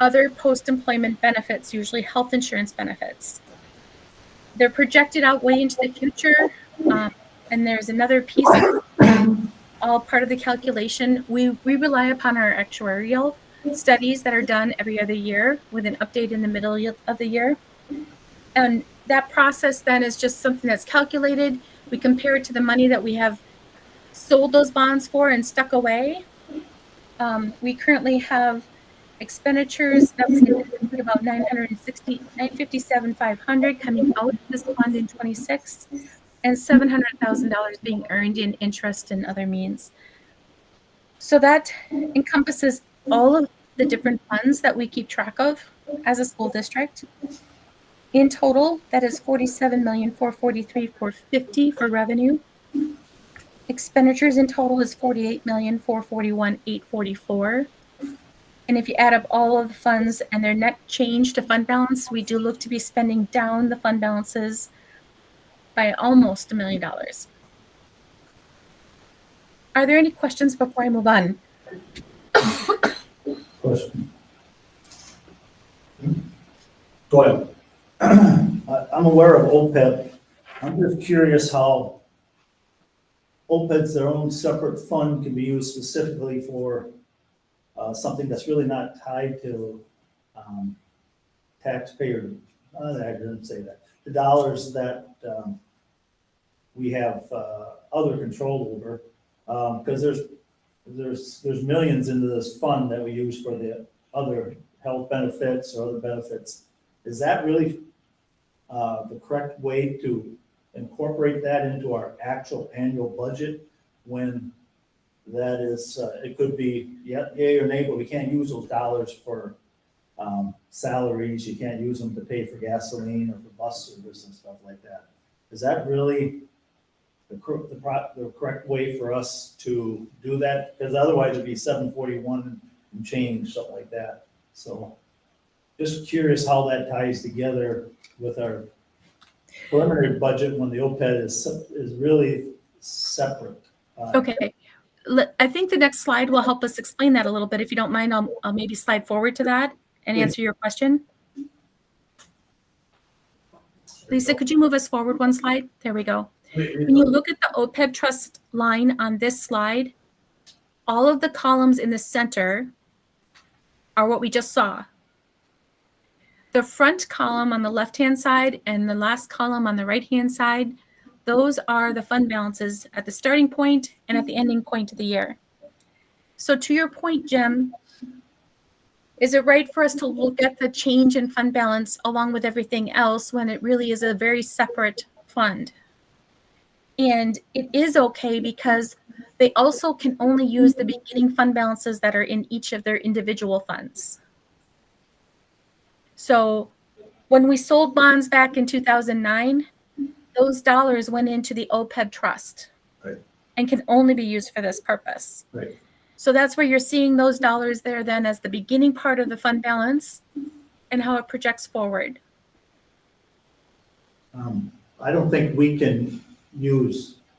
[SPEAKER 11] other post-employment benefits, usually health insurance benefits. They're projected out way into the future, and there's another piece of all part of the calculation. We rely upon our actuarial studies that are done every other year with an update in the middle of the year. And that process then is just something that's calculated. We compare it to the money that we have sold those bonds for and stuck away. We currently have expenditures that we include about $957,500 coming out of this fund in 26, and $700,000 being earned in interest and other means. So that encompasses all of the different funds that we keep track of as a school district. In total, that is $47,443,450 for revenue. Expenditures in total is $48,441,844. And if you add up all of the funds and their net change to fund balance, we do look to be spending down the fund balances by almost $1 million. Are there any questions before I move on?
[SPEAKER 5] Question.
[SPEAKER 1] Go ahead.
[SPEAKER 5] I'm aware of OPEB. I'm just curious how OPEB's their own separate fund can be used specifically for something that's really not tied to taxpayer, I didn't say that, the dollars that we have other control over, because there's millions into this fund that we use for the other health benefits or other benefits. Is that really the correct way to incorporate that into our actual annual budget when that is, it could be yay or nay, but we can't use those dollars for salaries. You can't use them to pay for gasoline or for bus service and stuff like that. Is that really the correct way for us to do that? Because otherwise it'd be 741 and change, something like that. So just curious how that ties together with our preliminary budget when the OPEB is really separate.
[SPEAKER 11] Okay. I think the next slide will help us explain that a little bit. If you don't mind, I'll maybe slide forward to that and answer your question. Lisa, could you move us forward one slide? There we go. When you look at the OPEB trust line on this slide, all of the columns in the center are what we just saw. The front column on the left-hand side and the last column on the right-hand side, those are the fund balances at the starting point and at the ending point of the year. So to your point, Jim, is it right for us to look at the change in fund balance along with everything else when it really is a very separate fund? And it is okay because they also can only use the beginning fund balances that are in each of their individual funds. So when we sold bonds back in 2009, those dollars went into the OPEB trust,
[SPEAKER 5] right,
[SPEAKER 11] and can only be used for this purpose.
[SPEAKER 5] Right.
[SPEAKER 11] So that's where you're seeing those dollars there then as the beginning part of the fund balance and how it projects forward.
[SPEAKER 5] I don't think we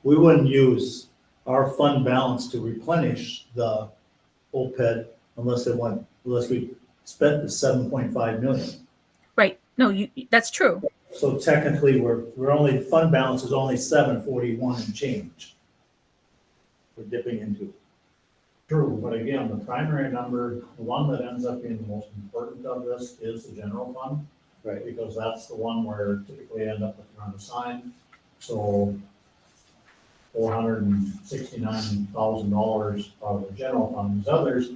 [SPEAKER 5] wouldn't use our fund balance to replenish the OPEB unless we spent the 7.5 million.
[SPEAKER 11] Right. No, that's true.
[SPEAKER 5] So technically, fund balance is only 741 and change. We're dipping into.
[SPEAKER 6] True, but again, the primary number, the one that ends up being the most important of this is the general fund.
[SPEAKER 5] Right.
[SPEAKER 6] Because that's the one where typically end up with unassigned. So $469,000 out of the general fund. These others,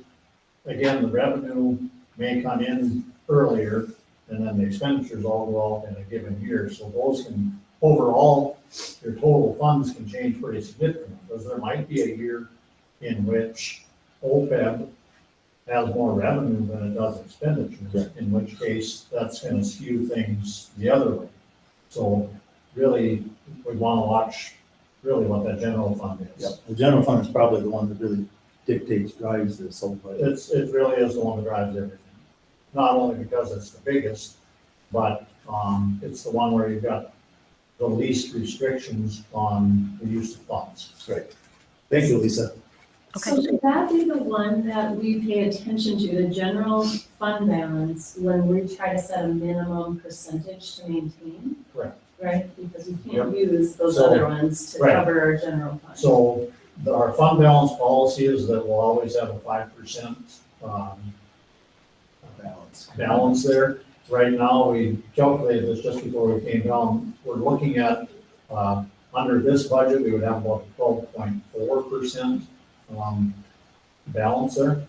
[SPEAKER 6] again, the revenue may come in earlier and then the expenditures all go out in a given year. So those can, overall, your total funds can change pretty significantly because there might be a year in which OPEB has more revenue than it does expenditures, in which case that's going to skew things the other way. So really, we want to watch really what that general fund is.
[SPEAKER 5] Yep. The general fund is probably the one that really drives this whole budget.
[SPEAKER 6] It really is the one that drives everything. Not only because it's the biggest, but it's the one where you've got the least restrictions on the use of funds.
[SPEAKER 5] Right. Thank you, Lisa.
[SPEAKER 11] Okay.
[SPEAKER 10] So should that be the one that we pay attention to, the general fund balance, when we try to set a minimum percentage to maintain?
[SPEAKER 6] Correct.
[SPEAKER 10] Right, because we can't use those
[SPEAKER 6] So-
[SPEAKER 10] other ones to
[SPEAKER 6] right.
[SPEAKER 10] cover our general fund.
[SPEAKER 6] So our fund balance policy is that we'll always have a 5% balance there. Right now, we calculated this just before we came down. We're looking at, under this budget, we would have about 12.4% balance there.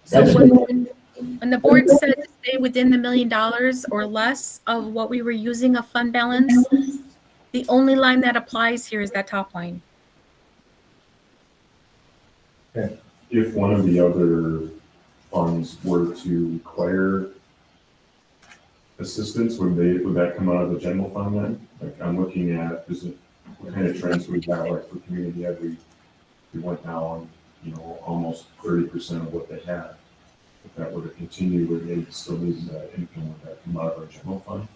[SPEAKER 11] So when the board said to stay within the $1 million or less of what we were using of fund balance, the only line that applies here is that top line.
[SPEAKER 3] If one of the other funds were to require assistance, would that come out of the general fund then? Like I'm looking at, what kind of trends we got, like for community ed, we went down, almost 30% of what they had. If that were to continue, would they still need that income, would that come out of our general fund?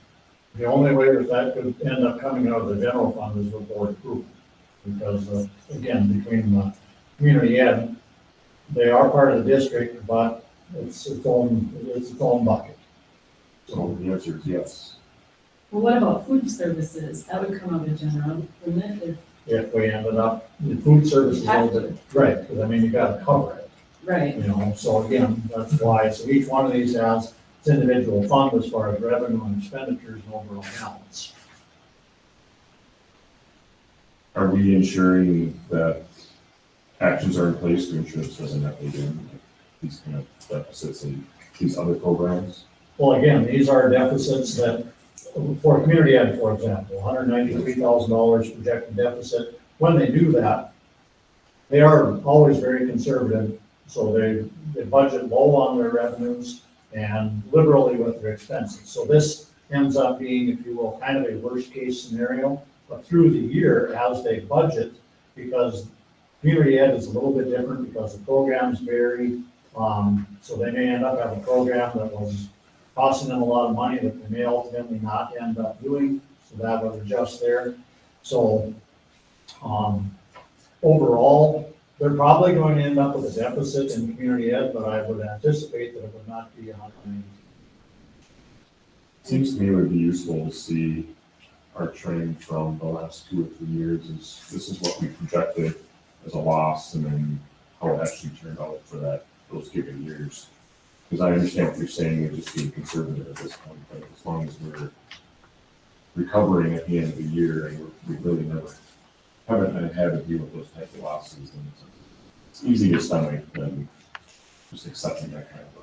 [SPEAKER 6] The only way that could end up coming out of the general fund is with board approval. Because, again, between the community ed, they are part of the district, but it's its own bucket.
[SPEAKER 3] So the answer is yes.
[SPEAKER 10] Well, what about food services? That would come out of general, wouldn't it?
[SPEAKER 6] If we ended up, the food services,
[SPEAKER 10] Have to.
[SPEAKER 6] right, because I mean, you gotta cover it,
[SPEAKER 10] Right.
[SPEAKER 6] so again, that's why, so each one of these has its individual fund as far as revenue and expenditures and overall balance.
[SPEAKER 3] Are we ensuring that actions are in place to ensure this doesn't happen again? These kind of deficits in these other programs?
[SPEAKER 6] Well, again, these are deficits that, for community ed, for example, $193,000 projected deficit. When they do that, they are always very conservative, so they budget low on their revenues and liberally with their expenses. So this ends up being, if you will, kind of a worst-case scenario, but through the year, as they budget, because community ed is a little bit different because the programs vary, so they may end up having a program that was costing them a lot of money that they may ultimately not end up doing, so that would adjust there. So, overall, they're probably going to end up with a deficit in community ed, but I would anticipate that it would not be 190.
[SPEAKER 3] Seems to me it would be useful to see our trend from the last 2 or 3 years. This is what we projected as a loss, and then how it actually turned out for those given years. Because I understand what you're saying, you're just being conservative at this point, but as long as we're recovering at the end of the year, and we really haven't had to deal with those type of losses, and it's easy to stomach than just accepting that kind of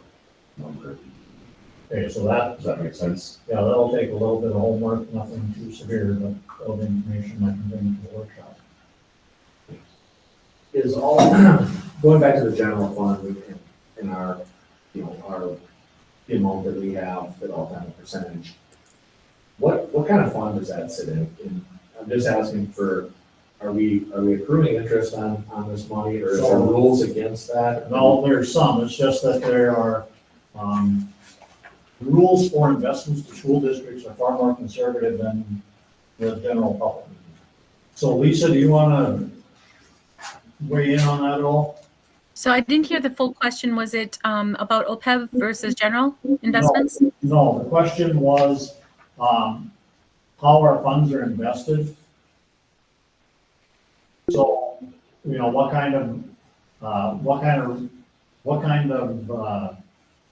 [SPEAKER 3] a number.
[SPEAKER 6] Okay, so
[SPEAKER 3] Does that make sense?
[SPEAKER 6] yeah, that'll take a little bit of homework, nothing too severe, but all the information I can bring to the workshop.
[SPEAKER 1] Is all, going back to the general fund in our, the amount that we have, that all kind of percentage, what kind of fund does that sit in? I'm just asking for, are we accruing interest on this money, or is there rules against that?
[SPEAKER 6] No, there's some, it's just that there are, rules for investments to school districts are far more conservative than the general public. So Lisa, do you wanna weigh in on that at all?
[SPEAKER 11] So I didn't hear the full question. Was it about OPEB versus general investments?
[SPEAKER 6] No, the question was, how our funds are invested. So, what kind of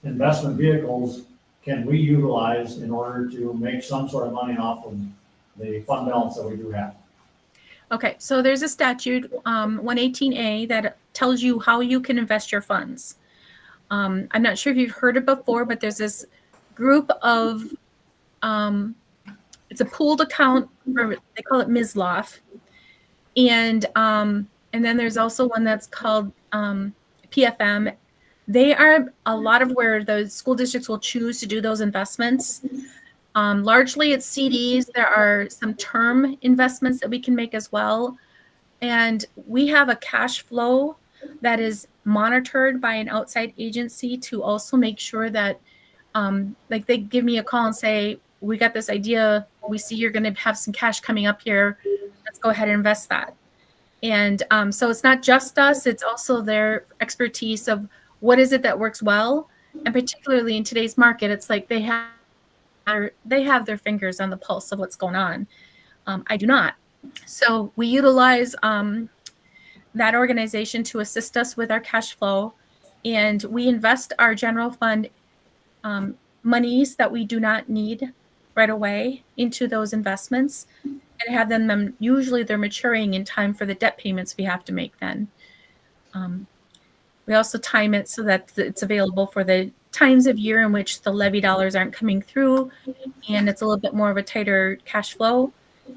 [SPEAKER 6] investment vehicles can we utilize in order to make some sort of money off of the fund balance that we do have?
[SPEAKER 11] Okay, so there's a statute, 118A, that tells you how you can invest your funds. I'm not sure if you've heard it before, but there's this group of, it's a pooled account, or they call it MISLOF. And then there's also one that's called PFM. They are a lot of where the school districts will choose to do those investments. Largely it's CDs. There are some term investments that we can make as well. And we have a cash flow that is monitored by an outside agency to also make sure that, like, they give me a call and say, we got this idea. We see you're going to have some cash coming up here. Let's go ahead and invest that. And so it's not just us, it's also their expertise of what is it that works well. And particularly in today's market, it's like they have their fingers on the pulse of what's going on. I do not. So we utilize that organization to assist us with our cash flow, and we invest our general fund monies that we do not need right away into those investments, and have them, usually they're maturing in time for the debt payments we have to make then. We also time it so that it's available for the times of year in which the levy dollars aren't coming through, and it's a little bit more of a tighter cash flow.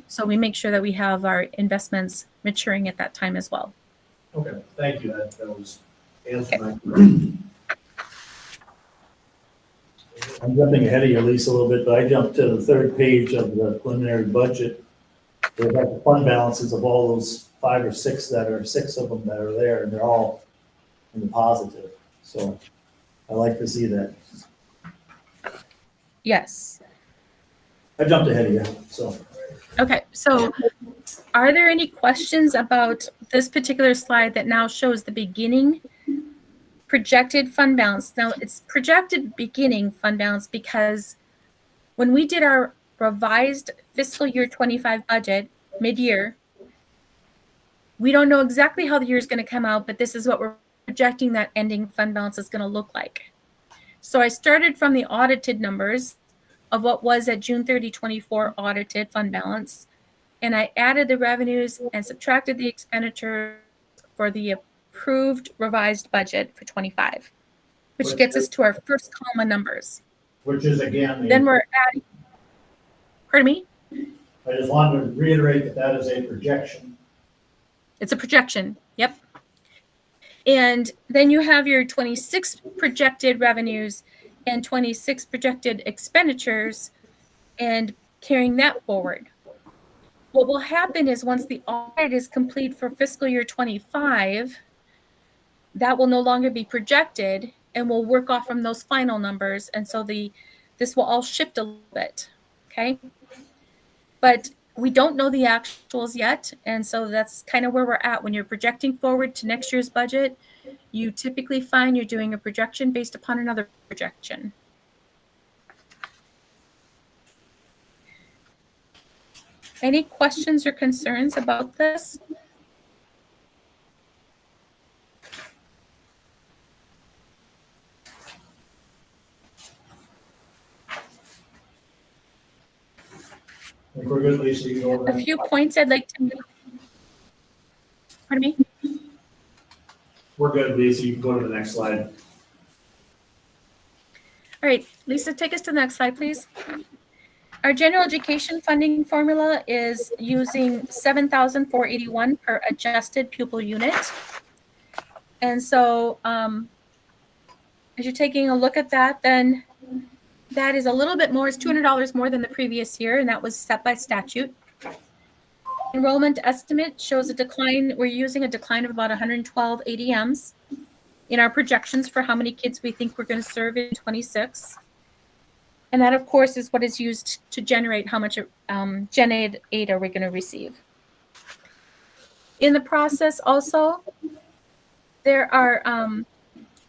[SPEAKER 11] So we make sure that we have our investments maturing at that time as well.
[SPEAKER 1] Okay, thank you, that was answered my question.
[SPEAKER 5] I'm jumping ahead of you, Lisa, a little bit, but I jumped to the third page of the preliminary budget. They have the fund balances of all those 5 or 6 six of them that are there, and they're all in the positive. So I like to see that.
[SPEAKER 11] Yes.
[SPEAKER 5] I jumped ahead of you, so.
[SPEAKER 11] Okay, so are there any questions about this particular slide that now shows the beginning projected fund balance? Now, it's projected beginning fund balance because when we did our revised fiscal year 25 budget mid-year, we don't know exactly how the year is going to come out, but this is what we're projecting that ending fund balance is going to look like. So I started from the audited numbers of what was at June 30, 24 audited fund balance, and I added the revenues and subtracted the expenditure for the approved revised budget for 25, which gets us to our first column of numbers.
[SPEAKER 6] Which is again,
[SPEAKER 11] Then we're adding, pardon me?
[SPEAKER 6] I just wanted to reiterate that that is a projection.
[SPEAKER 11] It's a projection, yep. And then you have your 26 projected revenues and 26 projected expenditures and carrying that forward. What will happen is once the audit is complete for fiscal year 25, that will no longer be projected and we'll work off from those final numbers. And so this will all shift a little bit, okay? But we don't know the actuals yet. And so that's kind of where we're at. When you're projecting forward to next year's budget, you typically find you're doing a projection based upon another projection. Any questions or concerns about this?
[SPEAKER 6] I think we're good, Lisa, you go over
[SPEAKER 11] A
[SPEAKER 6] that.
[SPEAKER 11] few points I'd like to make. Pardon me?
[SPEAKER 1] We're good, Lisa, you can go to the next slide.
[SPEAKER 11] All right, Lisa, take us to the next slide, please. Our general education funding formula is using $7,481 per adjusted pupil unit. And so as you're taking a look at that, then that is a little bit more, it's $200 more than the previous year, and that was set by statute. Enrollment estimate shows a decline. We're using a decline of about 112 ADMs in our projections for how many kids we think we're going to serve in 26. And that, of course, is what is used to generate how much Gen Aid are we going to receive. In the process also, there are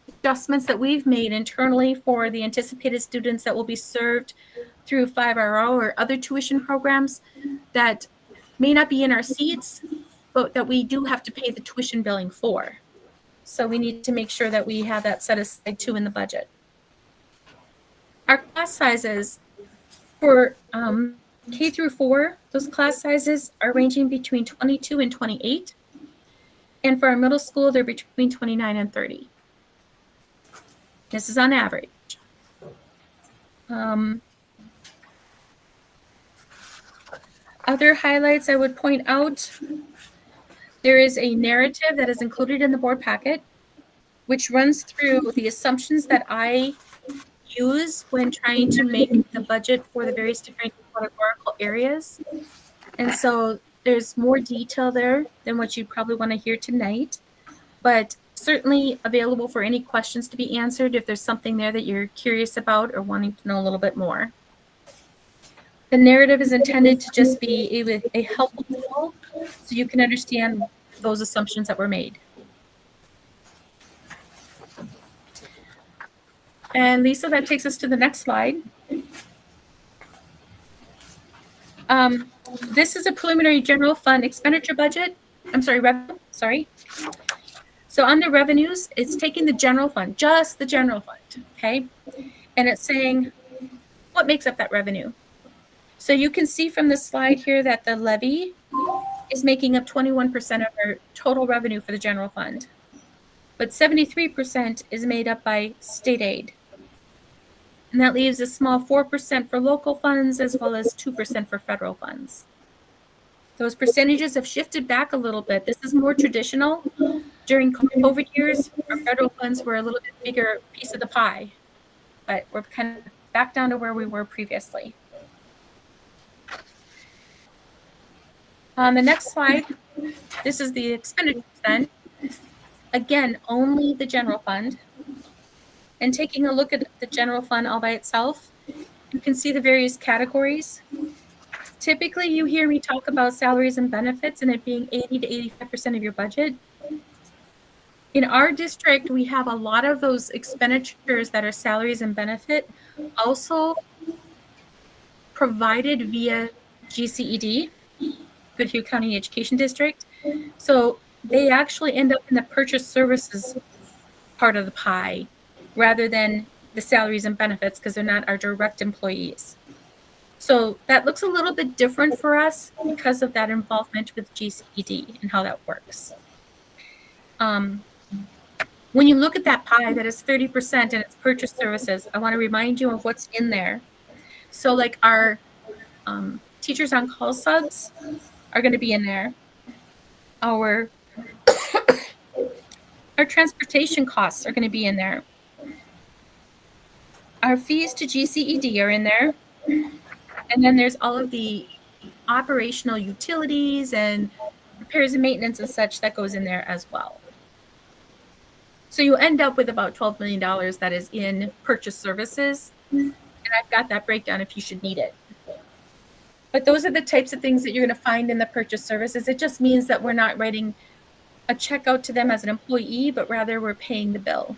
[SPEAKER 11] adjustments that we've made internally for the anticipated students that will be served through 5RO or other tuition programs that may not be in our seats, but that we do have to pay the tuition billing for. So we need to make sure that we have that set aside too in the budget. Our class sizes for K through 4, those class sizes are ranging between 22 and 28. And for our middle school, they're between 29 and 30. This is on average. Other highlights I would point out, there is a narrative that is included in the board packet, which runs through the assumptions that I use when trying to make the budget for the various different categorical areas. And so there's more detail there than what you probably want to hear tonight, but certainly available for any questions to be answered if there's something there that you're curious about or wanting to know a little bit more. The narrative is intended to just be a helpful tool so you can understand those assumptions that were made. And Lisa, that takes us to the next slide. This is a preliminary general fund expenditure budget. Revenue, sorry. So on the revenues, it's taking the general fund, just the general fund, okay? And it's saying, what makes up that revenue? So you can see from the slide here that the levy is making up 21% of our total revenue for the general fund. But 73% is made up by state aid. And that leaves a small 4% for local funds as well as 2% for federal funds. Those percentages have shifted back a little bit. This is more traditional. During COVID years, our federal funds were a little bit bigger piece of the pie, but we're kind of back down to where we were previously. On the next slide, this is the expenditure then. Again, only the general fund. And taking a look at the general fund all by itself, you can see the various categories. Typically, you hear me talk about salaries and benefits and it being 80 to 85% of your budget. In our district, we have a lot of those expenditures that are salaries and benefit also provided via GCED, Goodhue County Education District. So they actually end up in the purchase services part of the pie rather than the salaries and benefits because they're not our direct employees. So that looks a little bit different for us because of that involvement with GCED and how that works. When you look at that pie that is 30% and it's purchase services, I want to remind you of what's in there. So like our teachers on call subs are going to be in there. Our transportation costs are going to be in there. Our fees to GCED are in there. And then there's all of the operational utilities and repairs and maintenance and such that goes in there as well. So you end up with about $12 million that is in purchase services. And I've got that breakdown if you should need it. But those are the types of things that you're going to find in the purchase services. It just means that we're not writing a check out to them as an employee, but rather we're paying the bill.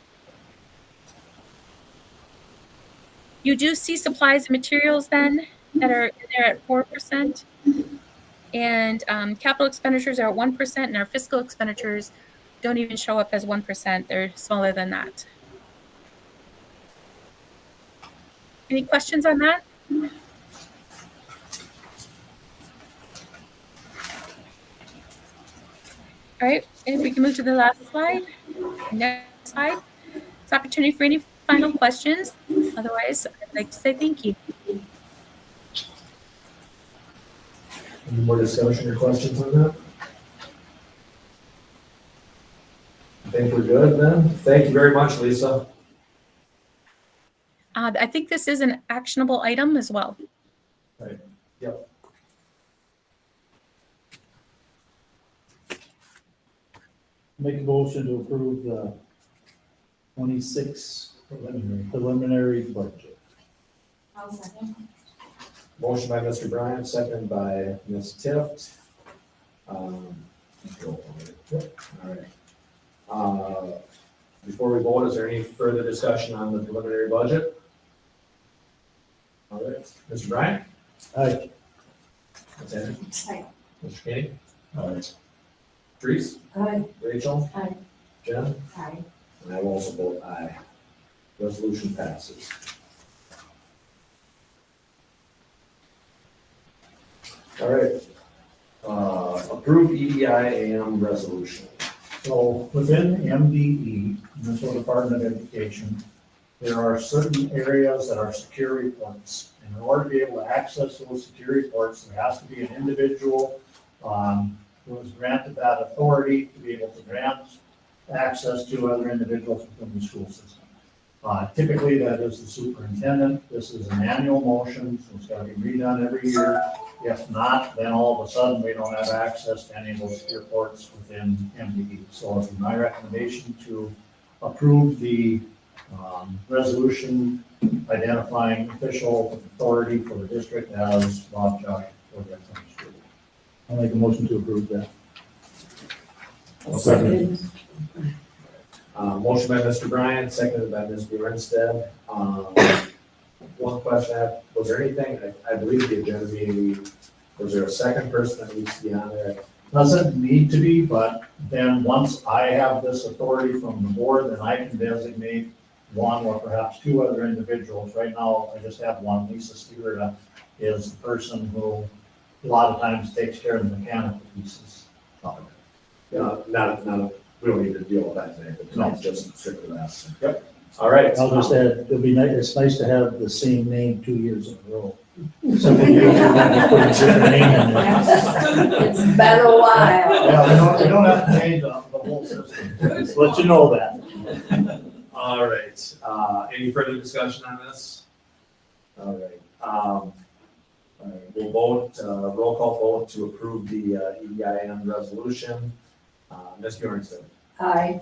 [SPEAKER 11] You do see supplies and materials then that are there at 4%. And capital expenditures are at 1%, and our fiscal expenditures don't even show up as 1%. They're smaller than that. Any questions on that? All right, and if we can move to the last slide. Next slide. It's opportunity for any final questions. Otherwise, I'd like to say thank you.
[SPEAKER 1] Any more discussion or questions on that? I think we're good then. Thank you very much, Lisa.
[SPEAKER 11] I think this is an actionable item as well.
[SPEAKER 1] Right. Yep.
[SPEAKER 5] Make a motion to approve the 26 preliminary budget.
[SPEAKER 8] I'll second.
[SPEAKER 1] Motion by Mr. Bryant, second by Ms. Tift. All right. Before we vote, is there any further discussion on the preliminary budget? All right, Mr. Bryant?
[SPEAKER 5] Aye.
[SPEAKER 1] Ms. Anderson?
[SPEAKER 8] Aye.
[SPEAKER 1] Mr. Kenny?
[SPEAKER 3] All right.
[SPEAKER 1] Trees?
[SPEAKER 2] Aye.
[SPEAKER 1] Rachel?
[SPEAKER 2] Aye.
[SPEAKER 1] Jen?
[SPEAKER 8] Aye.
[SPEAKER 1] And I will also vote aye. Resolution passes. All right. Approve EDI-AM resolution.
[SPEAKER 6] So within MDE, Minnesota Department of Education, there are certain areas that are secure reports. And in order to be able to access those secure reports, there has to be an individual who is granted that authority to be able to grant access to other individuals within the school system. Typically, that is the superintendent. This is an annual motion, so it's got to be redone every year. If not, then all of a sudden, we don't have access to any of those reports within MDE. So it's my recommendation to approve the resolution identifying official authority for the district as Bob Josh for the Center School.
[SPEAKER 5] I'll make a motion to approve that.
[SPEAKER 1] Second. Motion by Mr. Bryant, seconded by Ms. Bjornstad. One question I have, was there anything, I believe the agenda meeting, was there a second person that needs to be on there?
[SPEAKER 6] Doesn't need to be, but then once I have this authority from the board, then I can designate one or perhaps two other individuals. Right now, I just have one. Lisa Stewart is the person who a lot of times takes care of the mechanical pieces.
[SPEAKER 1] We don't need to deal with that today, but
[SPEAKER 6] No.
[SPEAKER 1] it's just strictly that.
[SPEAKER 6] Yep.
[SPEAKER 1] All right.
[SPEAKER 5] I'll just add, it'll be nice, it's nice to have the same name 2 years in a row. Some of you have put a different name in there.
[SPEAKER 2] It's been a while.
[SPEAKER 6] Yeah, we don't have to change the whole system.
[SPEAKER 5] Just let you know that.
[SPEAKER 1] All right, any further discussion on this? All right, we'll vote, roll call vote to approve the EDIM resolution. Ms. Bjornstad,
[SPEAKER 2] Aye.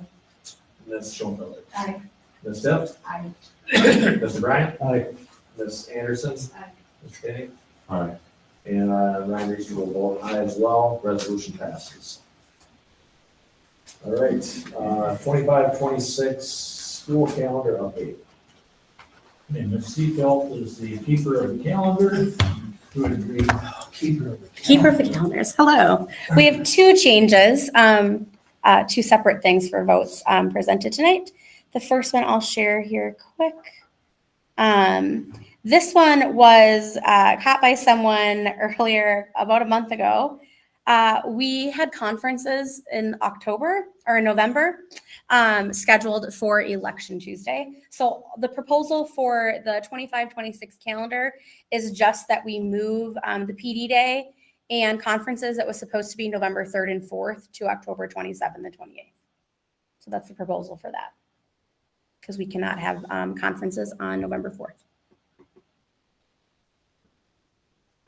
[SPEAKER 1] Ms. Schoenfelder,
[SPEAKER 8] Aye.
[SPEAKER 1] Ms. Tift,
[SPEAKER 8] Aye.
[SPEAKER 1] Mr. Bryant,
[SPEAKER 5] Aye.
[SPEAKER 1] Ms. Anderson,
[SPEAKER 8] Aye.
[SPEAKER 1] Mr. Kenny,
[SPEAKER 3] All right.
[SPEAKER 1] and Ryan Reese will vote aye as well. Resolution passes. All right, 25-26 school calendar update.
[SPEAKER 6] And Ms. Seafelt is the keeper of the calendar. Who would agree?
[SPEAKER 8] Keeper of the calendars. Hello. We have two changes, two separate things for votes presented tonight. The first one I'll share here quick. This one was caught by someone earlier, about a month ago. We had conferences in October or in November scheduled for Election Tuesday. So the proposal for the 25-26 calendar is just that we move the PD Day and conferences that was supposed to be November 3rd and 4th to October 27th and 28th. So that's the proposal for that. Because we cannot have conferences on November 4th.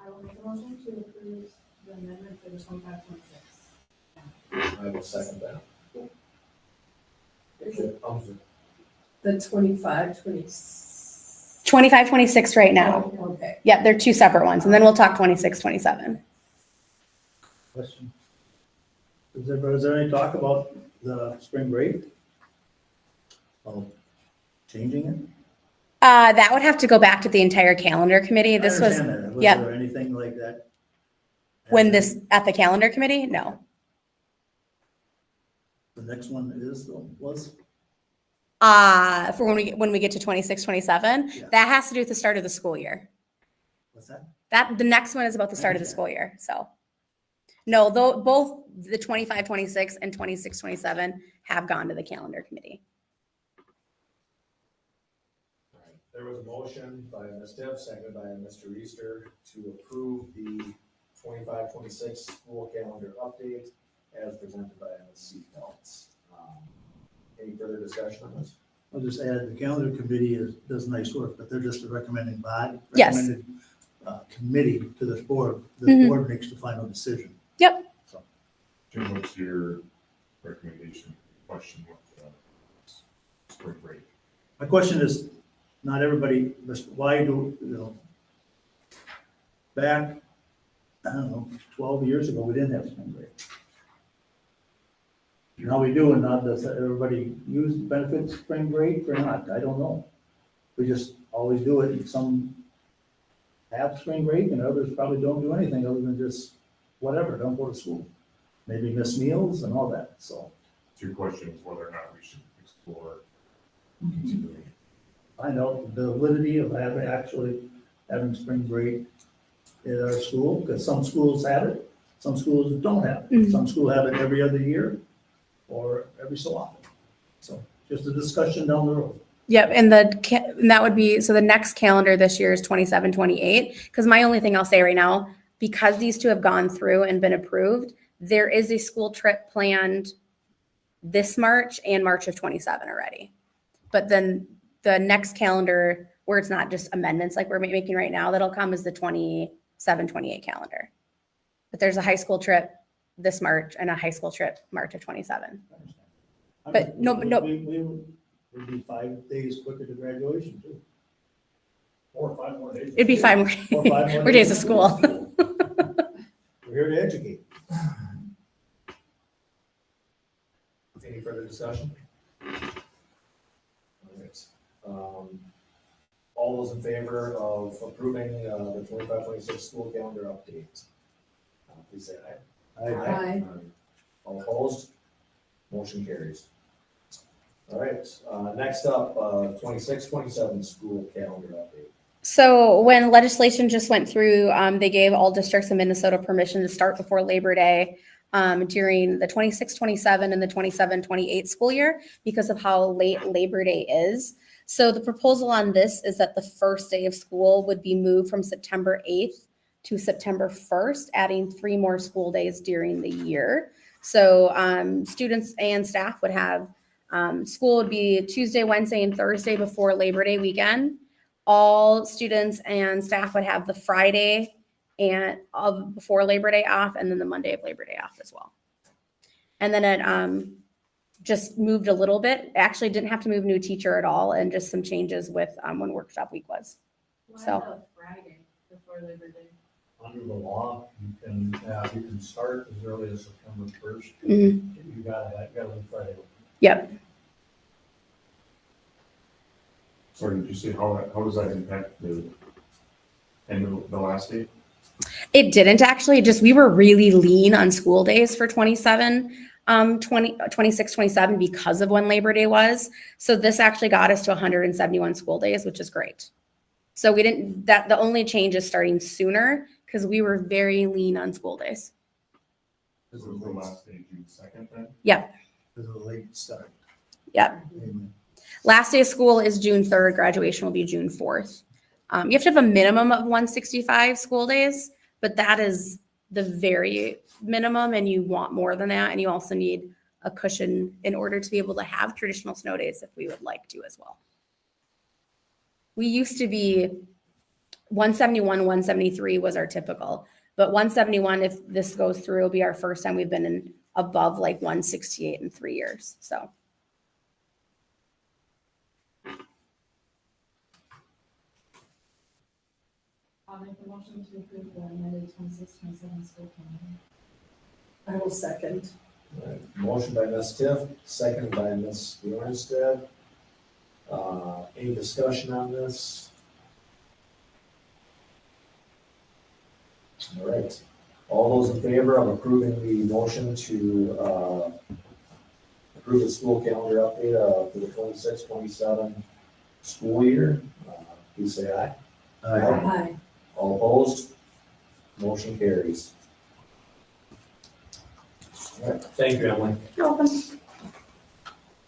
[SPEAKER 10] I will make a motion to approve the amendment for the 25-26.
[SPEAKER 1] I will second that.
[SPEAKER 2] Is it
[SPEAKER 1] Okay.
[SPEAKER 2] the 25,
[SPEAKER 8] 25-26 right now.
[SPEAKER 2] Okay.
[SPEAKER 8] Yeah, they're two separate ones. And then we'll talk 26-27.
[SPEAKER 5] Question. Was there any talk about the spring break? Of changing it?
[SPEAKER 8] That would have to go back to the entire calendar committee. This
[SPEAKER 5] I
[SPEAKER 8] was
[SPEAKER 5] understand that. Was
[SPEAKER 8] yeah.
[SPEAKER 5] there anything like that?
[SPEAKER 8] when this at the calendar committee. No.
[SPEAKER 5] The next one was?
[SPEAKER 8] For when we get to 26-27,
[SPEAKER 5] Yeah.
[SPEAKER 8] that has to do with the start of the school year.
[SPEAKER 5] What's that?
[SPEAKER 8] That the next one is about the start of the school year. So no, though both the 25-26 and 26-27 have gone to the calendar committee.
[SPEAKER 1] All right. There was a motion by Ms. Tiff, seconded by Mr. Easter to approve the 25-26 school calendar update as presented by Ms. Seafeldt. Any further discussion on this?
[SPEAKER 5] I'll just add, the calendar committee does nice work, but they're just a recommending body.
[SPEAKER 8] Yes.
[SPEAKER 5] Recommended committee to this board. The
[SPEAKER 8] Mhm.
[SPEAKER 5] board makes the final decision.
[SPEAKER 8] Yep.
[SPEAKER 5] So,
[SPEAKER 3] Jim, what's your recommendation, question with spring break?
[SPEAKER 5] my question is, not everybody, why back, I don't know, 12 years ago, we didn't have spring break. Now we do, and now does everybody use benefits spring break or not? I don't know. We just always do it, and some have spring break, and others probably don't do anything other than just whatever, don't go to school. Maybe miss meals and all that, so.
[SPEAKER 3] Your question is whether or not we should explore continuing.
[SPEAKER 5] Find out the validity of having spring break at our school, because some schools have it, some schools don't have it.
[SPEAKER 8] Mhm.
[SPEAKER 5] Some schools have it every other year, or every so often. So just a discussion down the road.
[SPEAKER 8] Yep, and that would be, so the next calendar this year is 27-28, because my only thing I'll say right now, because these two have gone through and been approved, there is a school trip planned this March and March of 27 already. But then the next calendar, where it's not just amendments like we're making right now, that'll come as the 27-28 calendar. But there's a high school trip this March and a high school trip March of 27. But no.
[SPEAKER 5] We would be 5 days quicker to graduation too. 4 or 5 more days.
[SPEAKER 8] It'd be 5 more,
[SPEAKER 5] 4 or 5
[SPEAKER 8] more days of school.
[SPEAKER 5] We're here to educate.
[SPEAKER 1] Any further discussion? All right. All those in favor of approving the 25-26 school calendar update? Please say aye.
[SPEAKER 2] Aye.
[SPEAKER 1] All opposed? Motion carries. All right, next up, 26-27 school calendar update.
[SPEAKER 8] So when legislation just went through, they gave all districts in Minnesota permission to start before Labor Day during the 26-27 and the 27-28 school year because of how late Labor Day is. So the proposal on this is that the first day of school would be moved from September 8th to September 1st, adding 3 more school days during the year. So students and staff would have school would be Tuesday, Wednesday, and Thursday before Labor Day weekend. All students and staff would have the Friday and before Labor Day off, and then the Monday of Labor Day off as well. And then it just moved a little bit. Actually, didn't have to move new teacher at all, and just some changes with when workshop week was.
[SPEAKER 10] Why
[SPEAKER 8] So-
[SPEAKER 10] the Friday before Labor Day?
[SPEAKER 6] Under the law, you can start as early as September 1st.
[SPEAKER 8] Mhm.
[SPEAKER 6] You gotta leave Friday.
[SPEAKER 8] Yep.
[SPEAKER 3] Sorry, did you say how does that impact the end of the last day?
[SPEAKER 8] It didn't actually, just we were really lean on school days for 26-27 because of when Labor Day was. So this actually got us to 171 school days, which is great. So we didn't, the only change is starting sooner because we were very lean on school days.
[SPEAKER 3] Is it the last day, June 2nd then?
[SPEAKER 5] This is a late start.
[SPEAKER 8] Yep.
[SPEAKER 5] Amen.
[SPEAKER 8] Last day of school is June 3rd. Graduation will be June 4th. You have to have a minimum of 165 school days, but that is the very minimum, and you want more than that. And you also need a cushion in order to be able to have traditional snow days if we would like to as well. We used to be 171, 173 was our typical, but 171, if this goes through, will be our first time we've been in above like 168 in 3 years. So.
[SPEAKER 10] I'll make the motion to approve the amended 26-27 school calendar.
[SPEAKER 2] I will second.
[SPEAKER 1] All right, motion by Ms. Tiff, second by Ms. Bjornstad. Any discussion on this? All right, all those in favor of approving the motion to approve the school calendar update for the 26-27 school year, please say aye.
[SPEAKER 2] Aye.
[SPEAKER 1] All opposed? Motion carries. All right, thank you, Emily.
[SPEAKER 8] You're welcome.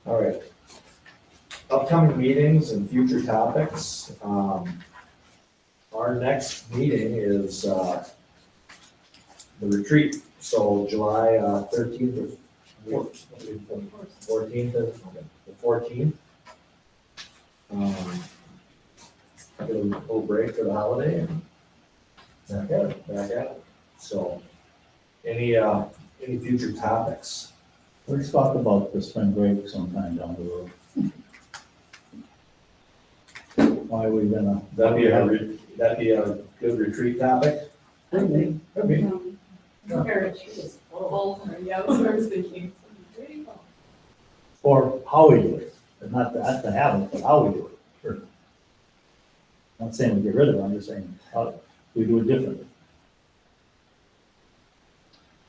[SPEAKER 1] All right. Upcoming meetings and future topics. Our next meeting is the retreat, so July 13th or 14th, the 14th. Get a little break for the holiday and back at it. So, any future topics?
[SPEAKER 5] Let's talk about the spring break sometime down the road. Why are we gonna?
[SPEAKER 1] That'd be a good retreat topic.
[SPEAKER 2] I think.
[SPEAKER 1] Could be.
[SPEAKER 10] Our retreat is full.
[SPEAKER 2] Yeah, that's what I was thinking.
[SPEAKER 5] Or how we do it, and not to have it, but how we do it. Sure. Not saying we get rid of it, I'm just saying how we do it differently.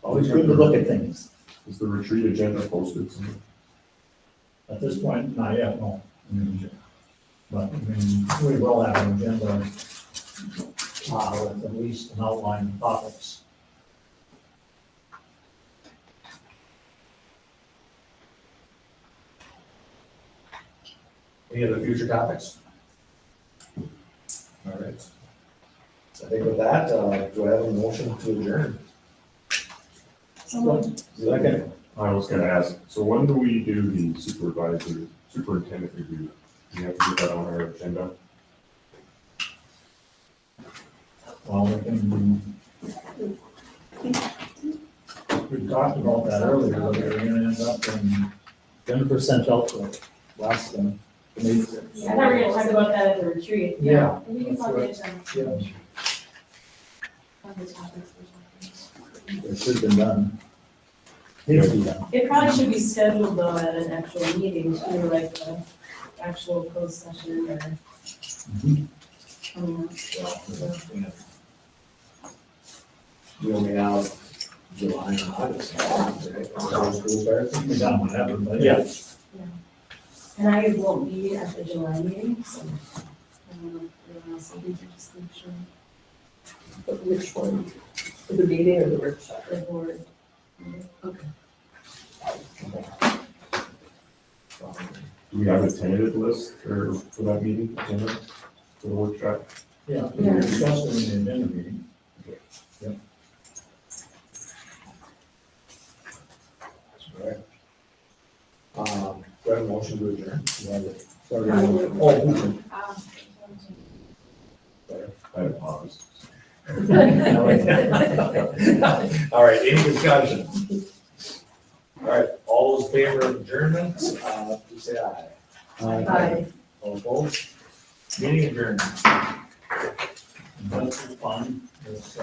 [SPEAKER 5] Always good to look at things.
[SPEAKER 3] Is the retreat agenda posted somewhere?
[SPEAKER 6] At this point, not yet, no. But, I mean, we will have an agenda, with at least an outline of topics.
[SPEAKER 1] Any other future topics? All right. So I think with that, do I have a motion to adjourn?
[SPEAKER 5] Second.
[SPEAKER 3] I was gonna ask, so when do we do the superintendent review? Do we have to get that on our agenda?
[SPEAKER 6] Well, we talked about that earlier, but we're gonna end up in,
[SPEAKER 5] Jennifer sent out the last one.
[SPEAKER 10] Yeah, I thought we were gonna talk about that at the retreat.
[SPEAKER 5] Yeah,
[SPEAKER 10] We can talk
[SPEAKER 5] that's
[SPEAKER 10] it on.
[SPEAKER 5] Yeah.
[SPEAKER 10] On the topics we're talking.
[SPEAKER 5] It should have been done. Needs to be done.
[SPEAKER 10] It probably should be scheduled though at an actual meeting, too, like the actual closed session or. coming up. Yeah.
[SPEAKER 1] We only have July and August. Right? Before school starts.
[SPEAKER 6] we done whatever, but
[SPEAKER 5] Yeah.
[SPEAKER 10] And I won't be at the July meeting, so. I don't know if everyone else will be there, just to make sure
[SPEAKER 2] But which one? For the meeting or the workshop?
[SPEAKER 10] the board.
[SPEAKER 2] Okay.
[SPEAKER 3] Do we have a tentative list for that meeting, agenda, for the workshop?
[SPEAKER 6] yeah, we discussed it in the agenda meeting.
[SPEAKER 1] All right. Do I have a motion to adjourn?
[SPEAKER 5] Sorry.
[SPEAKER 1] Oh,
[SPEAKER 3] I had paused.
[SPEAKER 1] all right, any discussion? All right, all those in favor of adjournment, please say aye.
[SPEAKER 2] Aye.
[SPEAKER 1] All opposed? Meeting adjourned.
[SPEAKER 6] That's fun, it's,